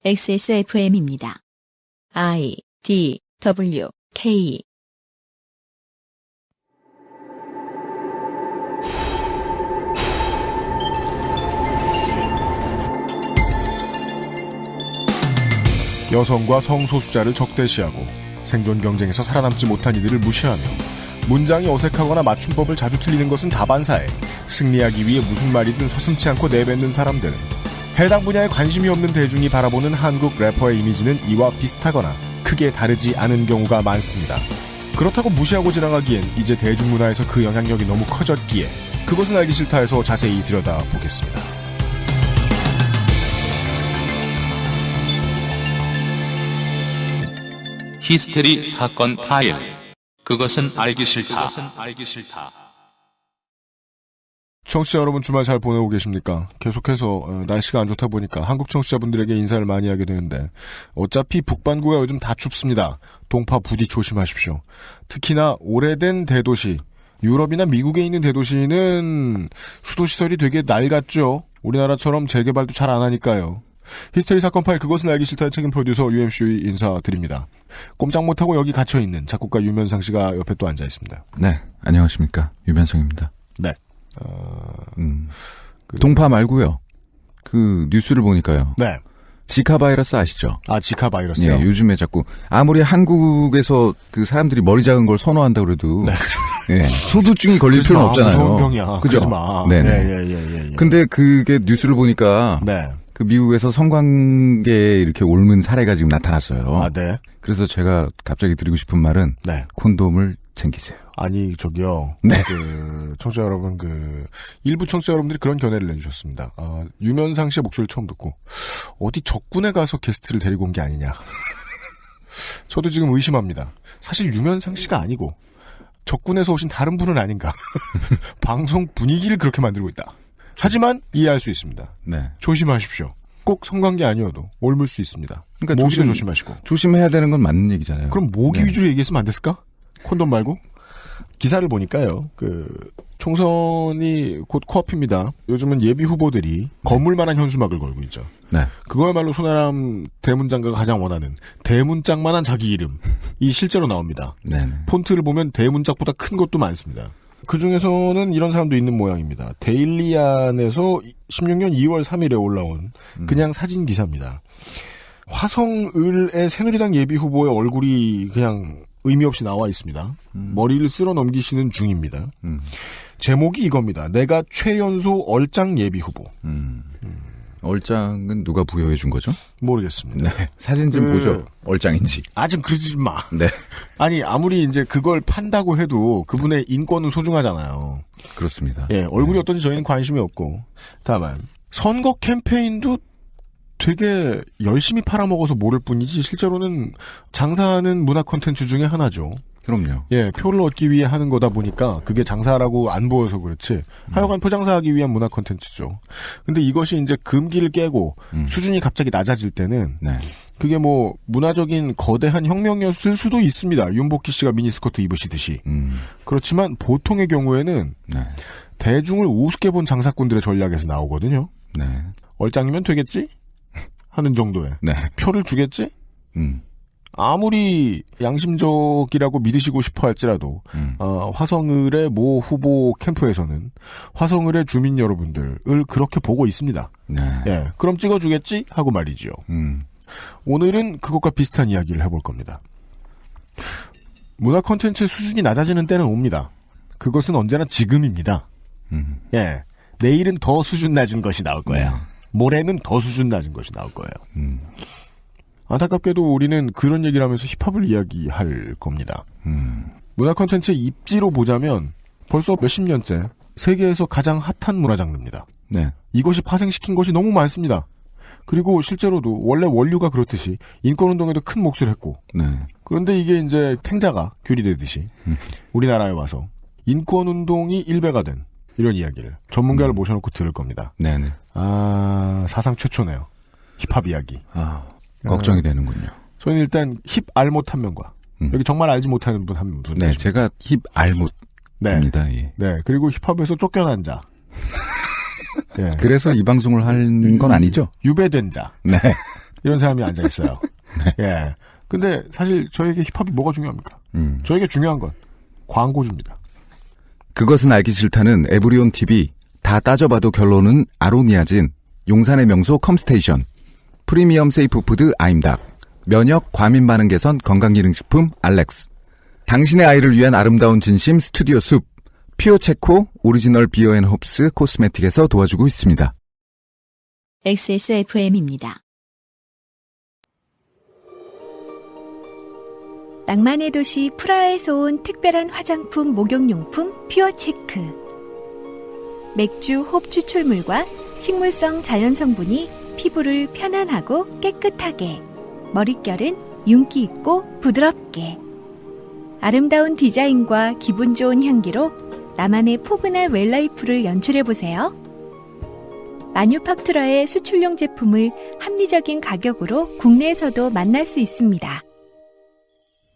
XSFM입니다. I, D, W, K. 여성과 성소수자를 적대시하고 생존 경쟁에서 살아남지 못한 이들을 무시하며 문장이 어색하거나 맞춤법을 자주 틀리는 것은 다반사에 승리하기 위해 무슨 말이든 서슴지 않고 내뱉는 사람들은 해당 분야에 관심이 없는 대중이 바라보는 한국 래퍼의 이미지는 이와 비슷하거나 크게 다르지 않은 경우가 많습니다. 그렇다고 무시하고 지나가기엔 이제 대중문화에서 그 영향력이 너무 커졌기에 그것은 알기 싫다해서 자세히 들여다보겠습니다. 히스테리 사건 파일. 그것은 알기 싫다. 청취자 여러분 주말 잘 보내고 계십니까? 계속해서 날씨가 안 좋다 보니까 한국 청취자분들에게 인사를 많이 하게 되는데 어차피 북반구가 요즘 다 춥습니다. 동파 부디 조심하십시오. 특히나 오래된 대도시, 유럽이나 미국에 있는 대도시는 수도시설이 되게 낡았죠. 우리나라처럼 재개발도 잘 안 하니까요. 히스테리 사건 파일 그것은 알기 싫다의 책임 프로듀서 UMC 인사드립니다. 꼼짝 못하고 여기 갇혀있는 작곡가 유면상 씨가 옆에 또 앉아있습니다. 네, 안녕하십니까. 유면상입니다. 네. 동파 말고요. 그 뉴스를 보니까요. 네. 지카 바이러스 아시죠? 아, 지카 바이러스요? 예, 요즘에 자꾸 아무리 한국에서 그 사람들이 머리 작은 걸 선호한다 그래도 네. 예, 소두증이 걸릴 필요는 없잖아요. 무서운 병이야. 그죠? 네네. 예. 근데 그게 뉴스를 보니까 네. 그 미국에서 성관계에 이렇게 옮은 사례가 지금 나타났어요. 아, 네. 그래서 제가 갑자기 드리고 싶은 말은 네. 콘돔을 챙기세요. 아니, 저기요. 네. 청취자 여러분, 일부 청취자 여러분들이 그런 견해를 내주셨습니다. 유면상 씨의 목소리를 처음 듣고, 어디 적군에 가서 게스트를 데리고 온 게 아니냐. 저도 지금 의심합니다. 사실 유면상 씨가 아니고, 적군에서 오신 다른 분은 아닌가. 방송 분위기를 그렇게 만들고 있다. 하지만 이해할 수 있습니다. 네. 조심하십시오. 꼭 성관계 아니어도 옮을 수 있습니다. 그러니까 모기도 조심하시고. 조심해야 되는 건 맞는 얘기잖아요. 그럼 모기 네. 위주로 얘기했으면 안 됐을까? 콘돔 말고? 기사를 보니까요. 총선이 곧 코앞입니다. 요즘은 예비 후보들이 건물만한 현수막을 걸고 있죠. 네. 그거야말로 손아람 대문장가가 가장 원하는 대문짝만한 자기 이름이 실제로 나옵니다. 네. 폰트를 보면 대문짝보다 큰 것도 많습니다. 그 중에서는 이런 사람도 있는 모양입니다. 데일리안에서 16년 2월 3일에 올라온 그냥 사진 기사입니다. 화성을의 새누리당 예비 후보의 얼굴이 그냥 의미 없이 나와 있습니다. 머리를 쓸어 넘기시는 중입니다. 제목이 이겁니다. 내가 최연소 얼짱 예비 후보. 얼짱은 누가 부여해 준 거죠? 모르겠습니다. 네. 사진 좀 보죠. 얼짱인지. 아직 그러지 마. 네. 아니, 아무리 이제 그걸 판다고 해도 그분의 인권은 소중하잖아요. 그렇습니다. 예, 얼굴이 어떤지 저희는 관심이 없고. 다만, 선거 캠페인도 되게 열심히 팔아먹어서 모를 뿐이지 실제로는 장사하는 문화 콘텐츠 중에 하나죠. 그럼요. 예, 표를 얻기 위해 하는 거다 보니까 그게 장사라고 안 보여서 그렇지. 하여간 포장사하기 위한 문화 콘텐츠죠. 근데 이것이 이제 금기를 깨고 수준이 갑자기 낮아질 때는 네. 그게 뭐 문화적인 거대한 혁명이었을 수도 있습니다. 윤복희 씨가 미니스커트 입으시듯이. 그렇지만 보통의 경우에는 네. 대중을 우습게 본 장사꾼들의 전략에서 나오거든요. 네. 얼짱이면 되겠지? 하는 정도에. 네. 표를 주겠지? 아무리 양심적이라고 믿으시고 싶어 할지라도 화성을의 모 후보 캠프에서는 화성을의 주민 여러분들을 그렇게 보고 있습니다. 네. 예, 그럼 찍어주겠지? 하고 말이지요. 오늘은 그것과 비슷한 이야기를 해볼 겁니다. 문화 콘텐츠 수준이 낮아지는 때는 옵니다. 그것은 언제나 지금입니다. 예, 내일은 더 수준 낮은 것이 나올 거예요. 모레는 더 수준 낮은 것이 나올 거예요. 안타깝게도 우리는 그런 얘기를 하면서 힙합을 이야기할 겁니다. 문화 콘텐츠의 입지로 보자면 벌써 몇십 년째 세계에서 가장 핫한 문화 장르입니다. 네. 이것이 파생시킨 것이 너무 많습니다. 그리고 실제로도 원래 원류가 그렇듯이 인권운동에도 큰 몫을 했고 네. 그런데 이게 이제 탱자가 귤이되듯이 우리나라에 와서 인권운동이 일배가 된 이런 이야기를 전문가를 모셔놓고 들을 겁니다. 네네. 사상 최초네요. 힙합 이야기. 걱정이 되는군요. 저는 일단 힙 알못 한 명과 여기 정말 알지 못하는 분 한 분. 네, 제가 힙 알못입니다. 네. 예. 네, 그리고 힙합에서 쫓겨난 자. 예. 그래서 이 방송을 하는 건 아니죠? 유배된 자. 네. 이런 사람이 앉아 있어요. 예. 근데 사실 저에게 힙합이 뭐가 중요합니까? 저에게 중요한 건 광고주입니다. 그것은 알기 싫다는 에브리온 TV. 다 따져봐도 결론은 아로니아진. 용산의 명소 컴스테이션. 프리미엄 세이프 푸드 아임닭. 면역 과민 반응 개선 건강기능식품 알렉스. 당신의 아이를 위한 아름다운 진심 스튜디오 숲. 피오체코 오리지널 비어앤홉스 코스메틱에서 도와주고 있습니다. XSFM입니다. 낭만의 도시 프라하에서 온 특별한 화장품 목욕용품 퓨어체크. 맥주 홉 추출물과 식물성 자연성분이 피부를 편안하고 깨끗하게, 머릿결은 윤기 있고 부드럽게. 아름다운 디자인과 기분 좋은 향기로 나만의 포근한 웰라이프를 연출해보세요. 마뉴팍투라의 수출용 제품을 합리적인 가격으로 국내에서도 만날 수 있습니다.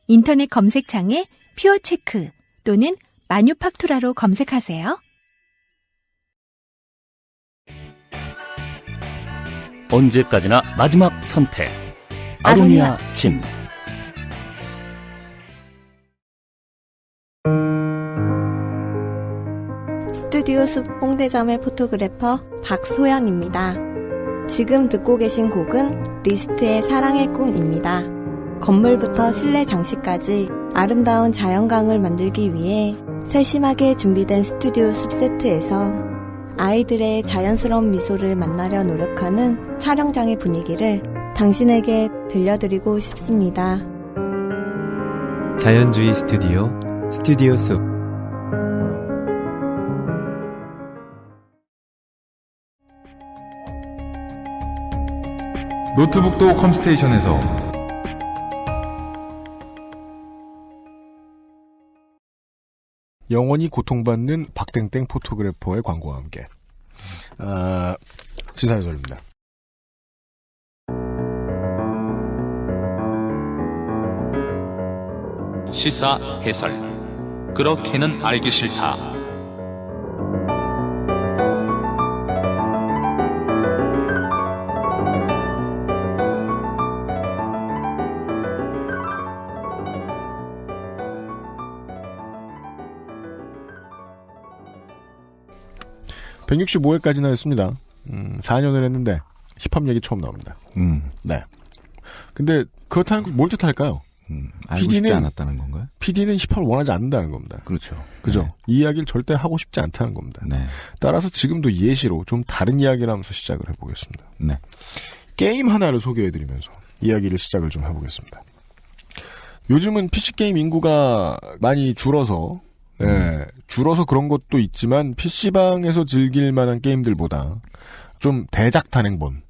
인터넷 검색창에 퓨어체크 또는 마뉴팍투라로 검색하세요. 언제까지나 마지막 선택. 아로니아 진. 스튜디오 숲 홍대점의 포토그래퍼 박소연입니다. 지금 듣고 계신 곡은 리스트의 사랑의 꿈입니다. 건물부터 실내 장식까지 아름다운 자연광을 만들기 위해 세심하게 준비된 스튜디오 숲 세트에서 아이들의 자연스러운 미소를 만나려 노력하는 촬영장의 분위기를 당신에게 들려드리고 싶습니다. 자연주의 스튜디오, 스튜디오 숲. 노트북도 컴스테이션에서 영원히 고통받는 박땡땡 포토그래퍼의 광고와 함께 시사해설입니다. 시사 해설. 그렇게는 알기 싫다. (165회까지나) 했습니다. 4년을 했는데 힙합 얘기 처음 나옵니다. 네. 근데 그렇다는 건 뭘 뜻할까요? 알고 싶지 않았다는 건가요? PD는 힙합을 원하지 않는다는 겁니다. 그렇죠. 그죠? 네. 이 이야기를 절대 하고 싶지 않다는 겁니다. 네. 따라서 지금도 예시로 좀 다른 이야기를 하면서 시작을 해보겠습니다. 네. 게임 하나를 소개해드리면서 이야기를 시작을 좀 해보겠습니다. 요즘은 PC게임 인구가 많이 줄어서 줄어서 그런 것도 있지만 PC방에서 즐길 만한 게임들보다 좀 대작 단행본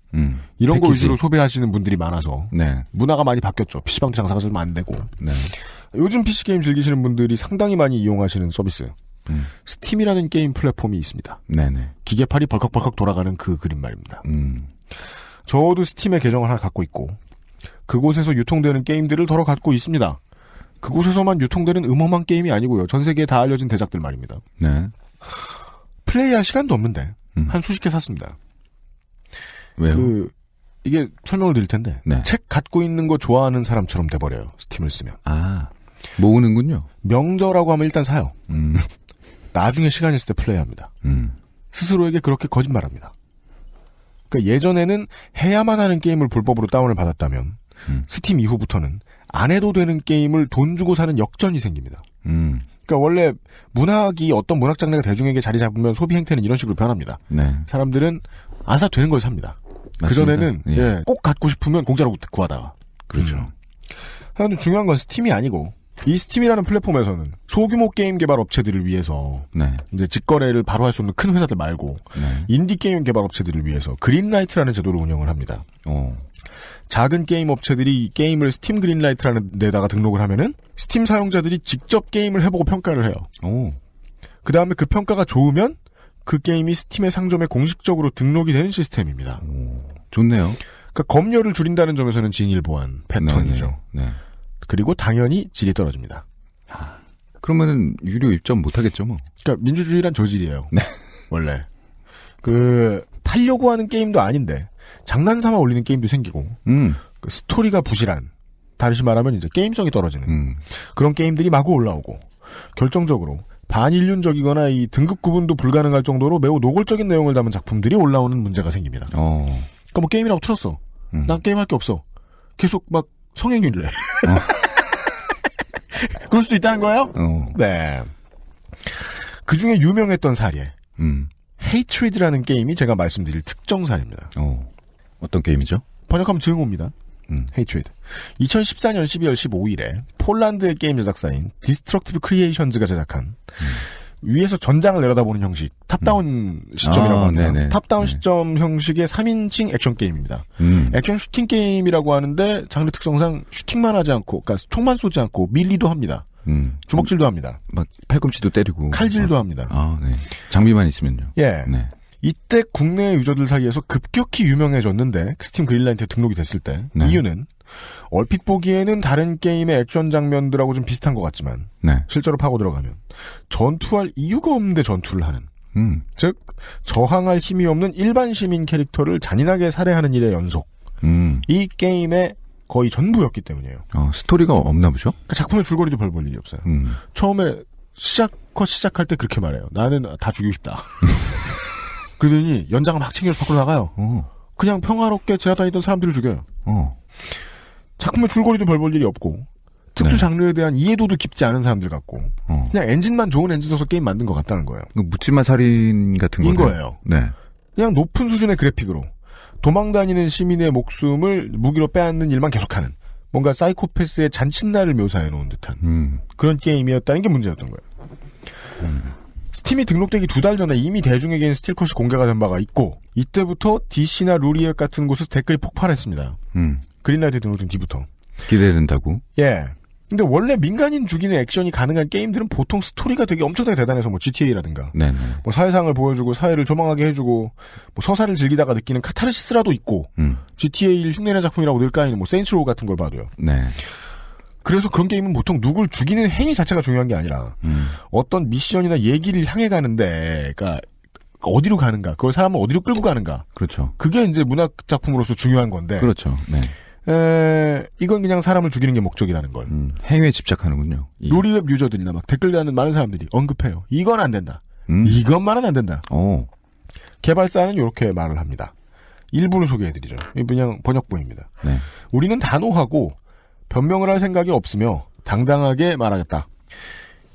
이런 패키지. 거 위주로 소비하시는 분들이 많아서 네. 문화가 많이 바뀌었죠. PC방도 장사가 좀 안 되고. 네. 요즘 PC게임 즐기시는 분들이 상당히 많이 이용하시는 서비스 스팀이라는 게임 플랫폼이 있습니다. 네네. 기계팔이 벌컥벌컥 돌아가는 그 그림 말입니다. 저도 스팀에 계정을 하나 갖고 있고 그곳에서 유통되는 게임들을 덜어 갖고 있습니다. 그곳에서만 유통되는 음험한 게임이 아니고요. 전 세계에 다 알려진 대작들 말입니다. 네. 플레이할 시간도 없는데 한 수십 개 샀습니다. 왜요? 이게 설명을 드릴 텐데 네. 책 갖고 있는 거 좋아하는 사람처럼 돼버려요. 스팀을 쓰면. 아, 모으는군요. 명저라고 하면 일단 사요. 나중에 시간 있을 때 플레이합니다. 스스로에게 그렇게 거짓말합니다. 그러니까 예전에는 해야만 하는 게임을 불법으로 다운을 받았다면 스팀 이후부터는 안 해도 되는 게임을 돈 주고 사는 역전이 생깁니다. 그러니까 원래 문학이 어떤 문학 장르가 대중에게 자리 잡으면 소비 행태는 이런 식으로 변합니다. 네. 사람들은 안 사도 되는 걸 삽니다. 그전에는 꼭 갖고 싶으면 공짜로 구하다가. 그렇죠. 하여튼 중요한 건 스팀이 아니고 이 스팀이라는 플랫폼에서는 소규모 게임 개발 업체들을 위해서 이제 직거래를 바로 할 수 없는 큰 회사들 말고 인디 게임 개발 업체들을 위해서 그린라이트라는 제도를 운영을 합니다. 작은 게임 업체들이 게임을 스팀 그린라이트라는 데다가 등록을 하면은 스팀 사용자들이 직접 게임을 해보고 평가를 해요. 그 다음에 그 평가가 좋으면 그 게임이 스팀의 상점에 공식적으로 등록이 되는 시스템입니다. 좋네요. 그러니까 검열을 줄인다는 점에서는 진일보한 패턴이죠. 네. 그리고 당연히 질이 떨어집니다. 그러면은 유료 입점 못하겠죠, 뭐. 그러니까 민주주의란 저질이에요. 네. 원래 팔려고 하는 게임도 아닌데 장난삼아 올리는 게임도 생기고 그 스토리가 부실한, 다시 말하면 이제 게임성이 떨어지는 그런 게임들이 마구 올라오고 결정적으로 반인륜적이거나 이 등급 구분도 불가능할 정도로 매우 노골적인 내용을 담은 작품들이 올라오는 문제가 생깁니다. 그러니까 뭐 게임이라고 틀었어. 난 게임할 게 없어. 계속 막 성행률을 해. 그럴 수도 있다는 거예요? 네. 그 중에 유명했던 사례. 헤이트리드라는 게임이 제가 말씀드릴 특정 사례입니다. 어떤 게임이죠? 번역하면 증오입니다. 헤이트리드. 2014년 12월 15일에 폴란드의 게임 제작사인 디스트럭티브 크리에이션즈가 제작한 위에서 전장을 내려다보는 형식, 탑다운 시점이라고 합니다. 네네. 탑다운 시점 형식의 3인칭 액션 게임입니다. 액션 슈팅 게임이라고 하는데 장르 특성상 슈팅만 하지 않고, 그러니까 총만 쏘지 않고 밀리도 합니다. 주먹질도 합니다. 막 팔꿈치도 때리고 칼질도 합니다. 네. 장비만 있으면요. 예. 네. 이때 국내 유저들 사이에서 급격히 유명해졌는데 스팀 그린라이트에 등록이 됐을 때 이유는 얼핏 보기에는 다른 게임의 액션 장면들하고 좀 비슷한 것 같지만 실제로 파고 들어가면 전투할 이유가 없는데 전투를 하는, 즉 저항할 힘이 없는 일반 시민 캐릭터를 잔인하게 살해하는 일의 연속, 이 게임의 거의 전부였기 때문이에요. 스토리가 없나 보죠? 그러니까 작품의 줄거리도 별 볼 일이 없어요. 처음에 시작할 때 그렇게 말해요. 나는 다 죽이고 싶다. 그러더니 연장을 막 챙겨서 밖으로 나가요. 그냥 평화롭게 지나다니던 사람들을 죽여요. 작품의 줄거리도 별 볼 일이 없고 특수 장르에 대한 이해도도 깊지 않은 사람들 같고 그냥 엔진만 좋은 엔진 써서 게임 만든 것 같다는 거예요. 묻지마 살인 같은 거예요. 네. 그냥 높은 수준의 그래픽으로 도망다니는 시민의 목숨을 무기로 빼앗는 일만 계속하는, 뭔가 사이코패스의 잔칫날을 묘사해 놓은 듯한 그런 게임이었다는 게 문제였던 거예요. 스팀이 등록되기 2달 전에 이미 대중에게는 스틸컷이 공개가 된 바가 있고, 이때부터 DC나 루리앱 같은 곳에서 댓글이 폭발했습니다. 그린라이트 등록된 뒤부터. 기대된다고? 예. 근데 원래 민간인 죽이는 액션이 가능한 게임들은 보통 스토리가 되게 엄청나게 대단해서 뭐 GTA라든가 뭐 사회상을 보여주고 사회를 조망하게 해주고 뭐 서사를 즐기다가 느끼는 카타르시스라도 있고 GTA1 흉내낸 작품이라고 늘 까이는 뭐 세인츠로우 같은 걸 봐도요. 그래서 그런 게임은 보통 누굴 죽이는 행위 자체가 중요한 게 아니라 어떤 미션이나 얘기를 향해 가는데, 그러니까 어디로 가는가, 그걸 사람을 어디로 끌고 가는가. 그렇죠. 그게 이제 문학 작품으로서 중요한 건데. 그렇죠. 네. 이건 그냥 사람을 죽이는 게 목적이라는 걸. 행위에 집착하는군요. 루리웹 유저들이나 막 댓글 다는 많은 사람들이 언급해요. 이건 안 된다. 이것만은 안 된다. 개발사는 이렇게 말을 합니다. 일부를 소개해드리죠. 그냥 번역본입니다. 우리는 단호하고 변명을 할 생각이 없으며 당당하게 말하겠다.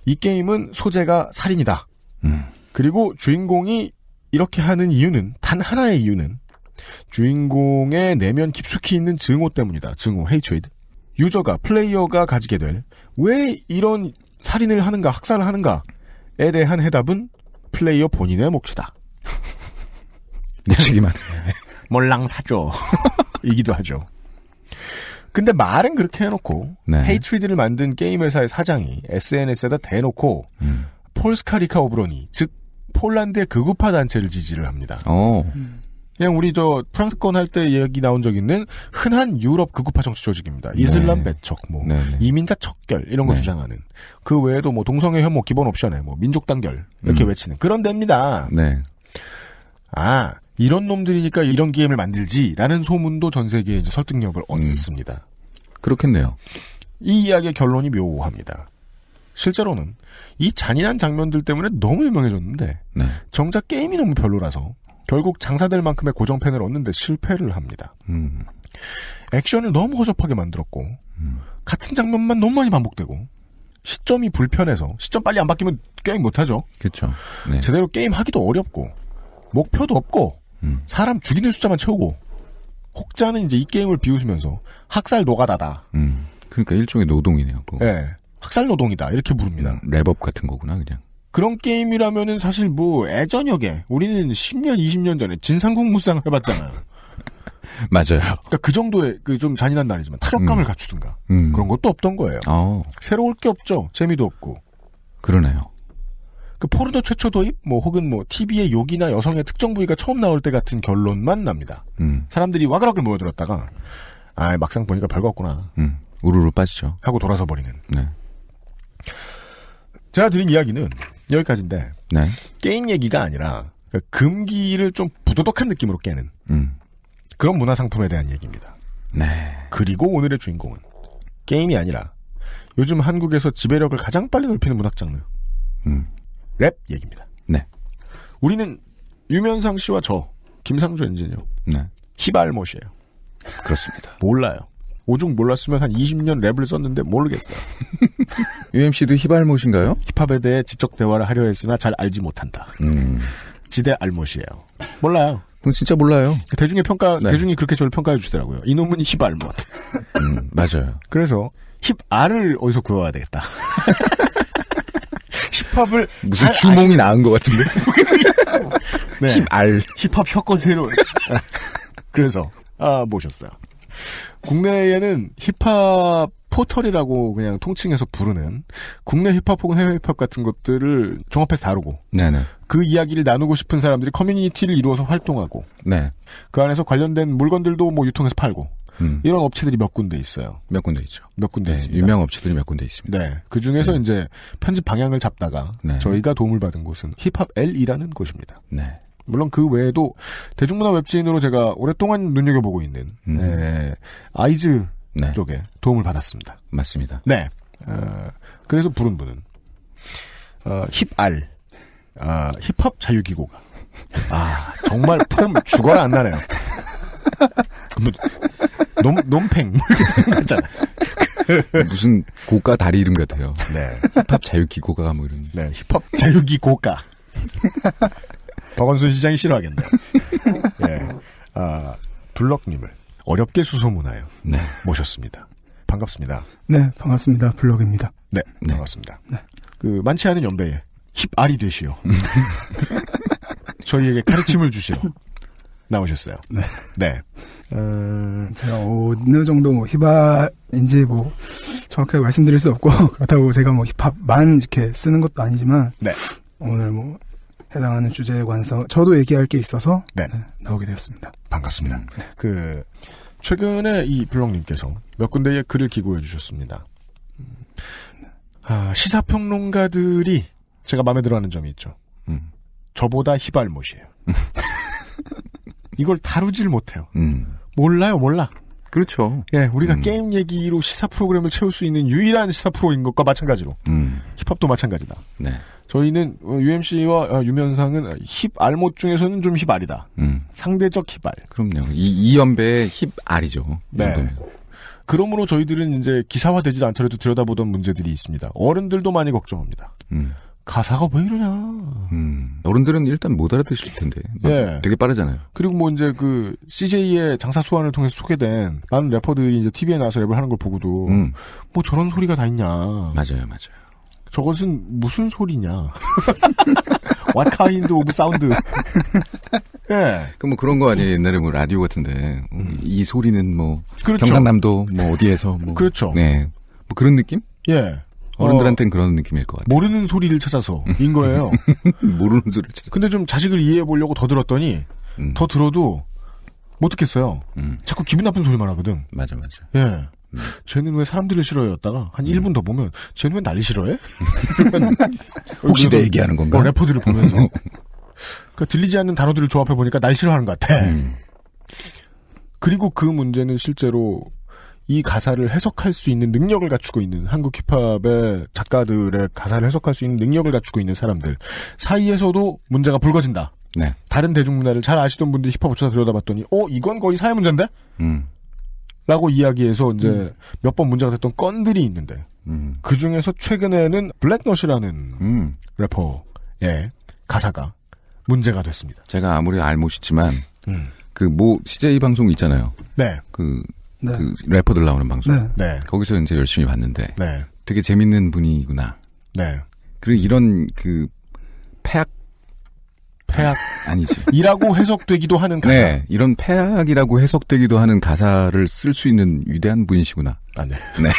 이 게임은 소재가 살인이다. 그리고 주인공이 이렇게 하는 이유는, 단 하나의 이유는 주인공의 내면 깊숙이 있는 증오 때문이다. 증오, 헤이트리드. 유저가, 플레이어가 가지게 될 왜 이런 살인을 하는가, 학살을 하는가에 대한 해답은 플레이어 본인의 몫이다. 묻히기만 해. 몰랑 사줘. 이기도 하죠. 근데 말은 그렇게 해놓고 헤이트리드를 만든 게임 회사의 사장이 SNS에다 대놓고 폴스카리카 오브로니, 즉 폴란드의 극우파 단체를 지지를 합니다. 그냥 우리 프랑스권 할 때 얘기 나온 적 있는 흔한 유럽 극우파 정치 조직입니다. 이슬람 배척, 이민자 척결 이런 거 주장하는. 그 외에도 뭐 동성애 혐오 기본 옵션에 뭐 민족 단결 이렇게 외치는 그런 데입니다. 이런 놈들이니까 이런 게임을 만들지라는 소문도 전 세계에 이제 설득력을 얻습니다. 그렇겠네요. 이 이야기의 결론이 묘합니다. 실제로는 이 잔인한 장면들 때문에 너무 유명해졌는데 정작 게임이 너무 별로라서 결국 장사될 만큼의 고정팬을 얻는데 실패를 합니다. 액션을 너무 허접하게 만들었고 같은 장면만 너무 많이 반복되고 시점이 불편해서 시점 빨리 안 바뀌면 게임 못하죠. 그렇죠. 제대로 게임 하기도 어렵고 목표도 없고 사람 죽이는 숫자만 채우고 혹자는 이제 이 게임을 비웃으면서 학살 노가다다. 그러니까 일종의 노동이네요. 학살 노동이다 이렇게 부릅니다. 랩업 같은 거구나 그냥. 그런 게임이라면은 사실 뭐 애저녁에 우리는 10년 20년 전에 진상국무상 해봤잖아요. 맞아요. 그러니까 그 정도의 그 좀 잔인한 날이지만 타격감을 갖추든가 그런 것도 없던 거예요. 새로울 게 없죠. 재미도 없고. 그러네요. 그 포르노 최초 도입, 뭐 혹은 뭐 TV의 욕이나 여성의 특정 부위가 처음 나올 때 같은 결론만 납니다. 사람들이 와그락을 모여들었다가 막상 보니까 별거 없구나. 우르르 빠지죠. 하고 돌아서 버리는. 제가 드린 이야기는 여기까지인데 게임 얘기가 아니라 금기를 좀 부도덕한 느낌으로 깨는 그런 문화상품에 대한 얘기입니다. 네. 그리고 오늘의 주인공은 게임이 아니라 요즘 한국에서 지배력을 가장 빨리 넓히는 문학 장르 랩 얘기입니다. 네. 우리는 유면상 씨와 저 김상조 엔지니어 네. 히발못이에요. 그렇습니다. 몰라요. 오죽 몰랐으면 한 20년 랩을 썼는데 모르겠어요. UMC도 힙알못인가요? 힙합에 대해 지적 대화를 하려 했으나 잘 알지 못한다. 지대 알못이에요. 몰라요. 그건 진짜 몰라요. 대중의 평가, 네. 대중이 그렇게 저를 평가해 주시더라고요. 이놈은 힙알못. 맞아요. 그래서 힙알을 어디서 구해와야 되겠다. 힙합을 무슨 주몽이 나은 것 같은데. 네. 힙알. 힙합 혁거세로. 그래서 모셨어요. 국내에는 힙합 포털이라고 그냥 통칭해서 부르는 국내 힙합 혹은 해외 힙합 같은 것들을 종합해서 다루고 네네. 그 이야기를 나누고 싶은 사람들이 커뮤니티를 이루어서 활동하고 네. 그 안에서 관련된 물건들도 뭐 유통해서 팔고 이런 업체들이 몇 군데 있어요. 몇 군데 있죠. 몇 군데 네, 있습니다. 유명 업체들이 몇 군데 있습니다. 네. 그 중에서 네. 이제 편집 방향을 잡다가 네. 저희가 도움을 받은 곳은 힙합 L이라는 곳입니다. 네. 물론 그 외에도 대중문화 웹진으로 제가 오랫동안 눈여겨보고 있는 아이즈 네. 쪽에 도움을 받았습니다. 맞습니다. 네. 그래서 부른 분은 힙알 힙합 자유기고가 정말 폼 죽어라 안 나네요. 놈팽 이렇게 생각하잖아. 무슨 고가 다리 이름 같아요. 네. 힙합 자유기고가 뭐 이런. 네. 힙합 자유기고가. 박원순 시장이 싫어하겠네요. 예. 블럭님을 어렵게 수소문하여 네. 모셨습니다. 반갑습니다. 네, 반갑습니다. 블럭입니다. 네, 네. 반갑습니다. 네. 그 많지 않은 연배에 힙알이 되시오. 저희에게 가르침을 주시러 나오셨어요. 네. 네. 제가 어느 정도 뭐 힙합인지 뭐 정확하게 말씀드릴 수 없고 그렇다고 제가 뭐 힙합만 이렇게 쓰는 것도 아니지만 네. 오늘 뭐 해당하는 주제에 관해서 저도 얘기할 게 있어서 네. 나오게 되었습니다. 반갑습니다. 그 최근에 이 블럭님께서 몇 군데의 글을 기고해 주셨습니다. 시사평론가들이 제가 마음에 들어하는 점이 있죠. 저보다 힙알못이에요. 이걸 다루질 못해요. 몰라. 그렇죠. 예, 우리가 게임 얘기로 시사 프로그램을 채울 수 있는 유일한 시사 프로인 것과 마찬가지로 힙합도 마찬가지다. 네. 저희는 UMC와 유면상은 힙알못 중에서는 좀 힙알이다. 상대적 힙알. 그럼요. 이 연배의 힙알이죠. 네. 그러므로 저희들은 이제 기사화되지도 않더라도 들여다보던 문제들이 있습니다. 어른들도 많이 걱정합니다. 가사가 왜 이러냐. 어른들은 일단 못 알아듣실 텐데. 예. 되게 빠르잖아요. 그리고 뭐 이제 그 CJ의 장사 수완을 통해서 소개된 많은 래퍼들이 이제 TV에 나와서 랩을 하는 걸 보고도 뭐 저런 소리가 다 있냐. 맞아요. 저것은 무슨 소리냐. What kind of sound? 예. 그 뭐 그런 거 아니에요. 옛날에 뭐 라디오 같은데 이 소리는 뭐 그렇죠. 경상남도 뭐 어디에서 뭐 그렇죠. 네. 뭐 그런 느낌? 예. 어른들한테는 그런 느낌일 것 같아요. 모르는 소리를 찾아서인 거예요. 모르는 소리를 찾아서. 근데 좀 자식을 이해해 보려고 더 들었더니 더 들어도 못 듣겠어요. 자꾸 기분 나쁜 소리만 하거든. 맞아. 예. 쟤는 왜 사람들을 싫어했다가 한 1분 더 보면 쟤는 왜 난리 싫어해? 혹시 내 얘기하는 건가? 래퍼들을 보면서 그러니까 들리지 않는 단어들을 조합해 보니까 날 싫어하는 것 같아. 그리고 그 문제는 실제로 이 가사를 해석할 수 있는 능력을 갖추고 있는 한국 힙합의 작가들의 가사를 해석할 수 있는 능력을 갖추고 있는 사람들 사이에서도 문제가 불거진다. 네. 다른 대중문화를 잘 아시던 분들이 힙합을 찾아 들여다봤더니 이건 거의 사회 문제인데? 라고 이야기해서 이제 몇 번 문제가 됐던 건들이 있는데 그 중에서 최근에는 블랙넛이라는 래퍼의 가사가 문제가 됐습니다. 제가 아무리 알못이지만 그 뭐 CJ 방송 있잖아요. 네. 그 래퍼들 나오는 방송. 네. 거기서 이제 열심히 봤는데 네. 되게 재밌는 분이구나. 네. 그리고 이런 그 폐악 아니지. 이라고 해석되기도 하는 가사. 네. 이런 폐악이라고 해석되기도 하는 가사를 쓸 수 있는 위대한 분이시구나. 네. 네.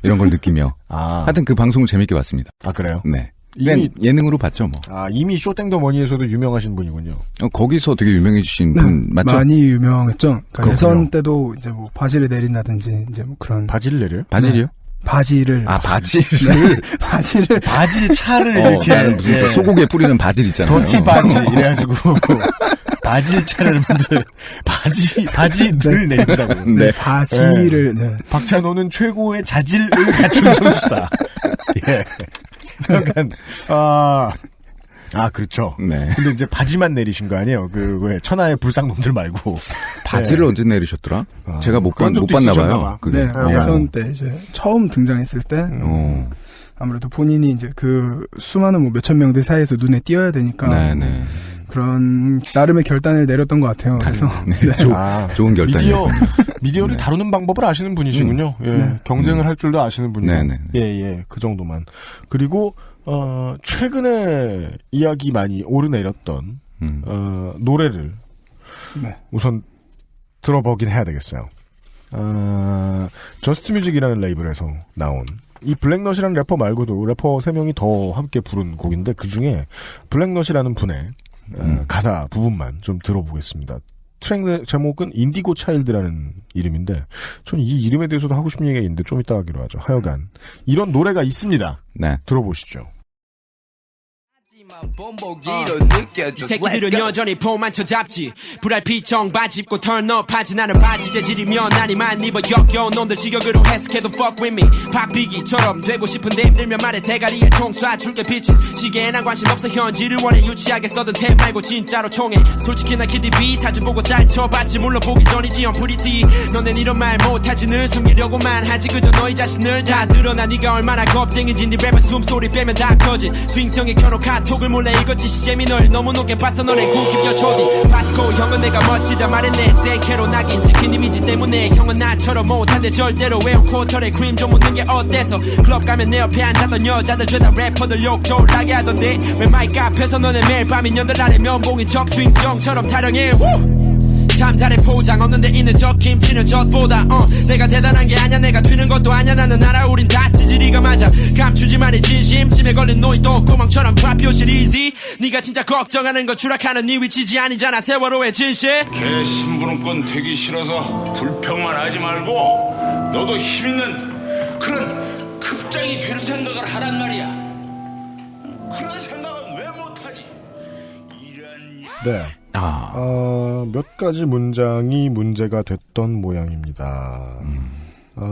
이런 걸 느끼며. 하여튼 그 방송을 재밌게 봤습니다. 그래요? 네. 이미 예능으로 봤죠, 뭐. 이미 쇼땡더머니에서도 유명하신 분이군요. 거기서 되게 유명해지신 분 맞죠? 많이 유명했죠. 그러니까 예선 때도 이제 뭐 바지를 내린다든지 이제 뭐 그런. 바지를 내려요? 바질이요? 바지를. 바지를? 바질 차를 이렇게. 무슨 소고기에 뿌리는 바질 있잖아요. 더치 바지. 이래가지고. 바질 차를 바지를 내린다고. 네. 바지를, 네. 박찬호는 최고의 자질을 갖춘 선수다. 예. 약간, 그렇죠. 네. 근데 이제 바지만 내리신 거 아니에요? 왜, 천하의 불상놈들 말고. 바지를 언제 내리셨더라? 제가 못 봤나 봐요. 네, 예선 때 이제 처음 등장했을 때. 아무래도 본인이 이제 그 수많은 뭐 몇천 명들 사이에서 눈에 띄어야 되니까. 네네. 그런 나름의 결단을 내렸던 것 같아요. 그래서 좋은 결단이에요. 미디어를 다루는 방법을 아시는 분이시군요. 예, 네. 경쟁을 할 줄도 아시는 분이죠. 네네. 예, 그 정도만. 그리고 최근에 이야기 많이 오르내렸던 노래를 우선 들어보긴 해야 되겠어요. 저스트뮤직이라는 레이블에서 나온 이 블랙넛이라는 래퍼 말고도 래퍼 3명이 더 함께 부른 곡인데 그중에 블랙넛이라는 분의 가사 부분만 좀 들어보겠습니다. 트랙 제목은 인디고 차일드라는 이름인데 저는 이 이름에 대해서도 하고 싶은 얘기가 있는데 좀 이따 하기로 하죠. 하여간 이런 노래가 있습니다. 네. 들어보시죠. 이 새끼들은 여전히 폼만 쳐잡지 불알피 청바지 입고 턴업하지 나는 바지 재질이면 난 이만 입어 역겨운 놈들 직역으로 해석해도 fuck with me 박비기처럼 되고 싶은데 힘들면 말해 대가리에 총 쏴줄게 비치 시계에 난 관심 없어 현지를 원해 유치하게 써든 템 말고 진짜로 총해 솔직히 나 키디비 사진 보고 짤쳐봤지 물론 보기 전이지 on 프리티 너넨 이런 말 못하지 늘 숨기려고만 하지 그저 너희 자신을 다 드러나 네가 얼마나 겁쟁인지 네 랩의 숨소리 빼면 다 커진 스윙성에 켜놓은 카톡을 몰래 읽었지 시잼이 널 너무 높게 봤어 너네 구깁여 초딩 바스코 형은 내가 멋지다 말했네 세케로 낙인 찍힌 이미지 때문에 형은 나처럼 못한데 절대로 외운 쿼터에 크림 좀 묻는 게 어때서 클럽 가면 내 옆에 앉았던 여자들 죄다 래퍼들 욕 졸라게 하던데 왜 마이크 앞에서 너네 매일 밤 인연들 아래 면봉인 척 스윙성처럼 타령해 참 잘해 포장 없는데 있는 저 김치는 젖보다 내가 대단한 게 아냐 내가 튀는 것도 아냐 나는 알아 우린 다 찌질이가 맞아 감추지만의 진심 찜에 걸린 노이 똥구멍처럼 drop your shit easy 네가 진짜 걱정하는 건 추락하는 네 위치지 아니잖아 세월호의 진실 개 심부름꾼 되기 싫어서 불평만 하지 말고 너도 힘있는 그런 급장이 될 생각을 하란 말이야 그런 생각은 왜 못하니 네. 몇 가지 문장이 문제가 됐던 모양입니다. 네,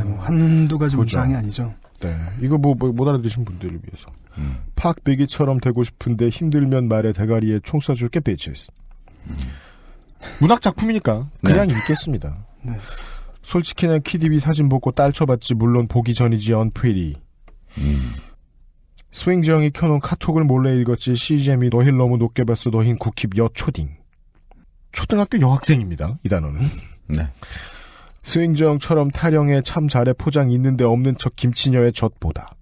뭐 한두 가지 보죠. 문장이 아니죠. 네. 이거 못 알아들으신 분들을 위해서. 팍비기처럼 되고 싶은데 힘들면 말에 대가리에 총 쏴줄게 비치스. 문학 작품이니까 그냥 읽겠습니다. 네. 솔직히 난 키디비 사진 보고 딸쳐봤지 물론 보기 전이지 언프리티. 스윙지 형이 켜놓은 카톡을 몰래 읽었지 시잼이 너힐 너무 높게 봤어 너흰 국힙 여초딩. 초등학교 여학생입니다. 이 단어는. 네. 스윙지 형처럼 타령에 참 잘해 포장 있는데 없는 척 김치녀의 젖보다.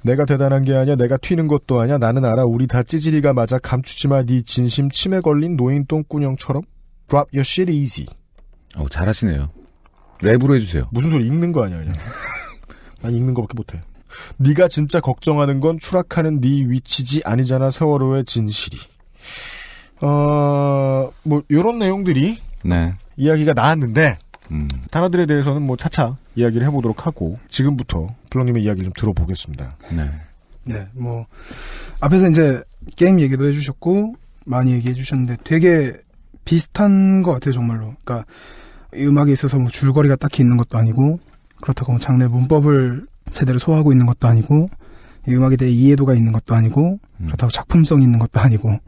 내가 대단한 게 아니야 내가 튀는 것도 아니야 나는 알아 우리 다 찌질이가 맞아 감추지마 네 진심 침에 걸린 노인 똥꾸녕처럼 drop your shit easy. 잘하시네요. 랩으로 해주세요. 무슨 소리 읽는 거 아니야 그냥. 난 읽는 거밖에 못해. 네가 진짜 걱정하는 건 추락하는 네 위치지 아니잖아 세월호의 진실이. 뭐 요런 내용들이 네. 이야기가 나왔는데 단어들에 대해서는 뭐 차차 이야기를 해보도록 하고 지금부터 블록님의 이야기를 좀 들어보겠습니다. 네. 네, 뭐 앞에서 이제 게임 얘기도 해주셨고 많이 얘기해 주셨는데 되게 비슷한 것 같아요 정말로. 그러니까 이 음악에 있어서 뭐 줄거리가 딱히 있는 것도 아니고 그렇다고 뭐 장르 문법을 제대로 소화하고 있는 것도 아니고 이 음악에 대해 이해도가 있는 것도 아니고 그렇다고 작품성이 있는 것도 아니고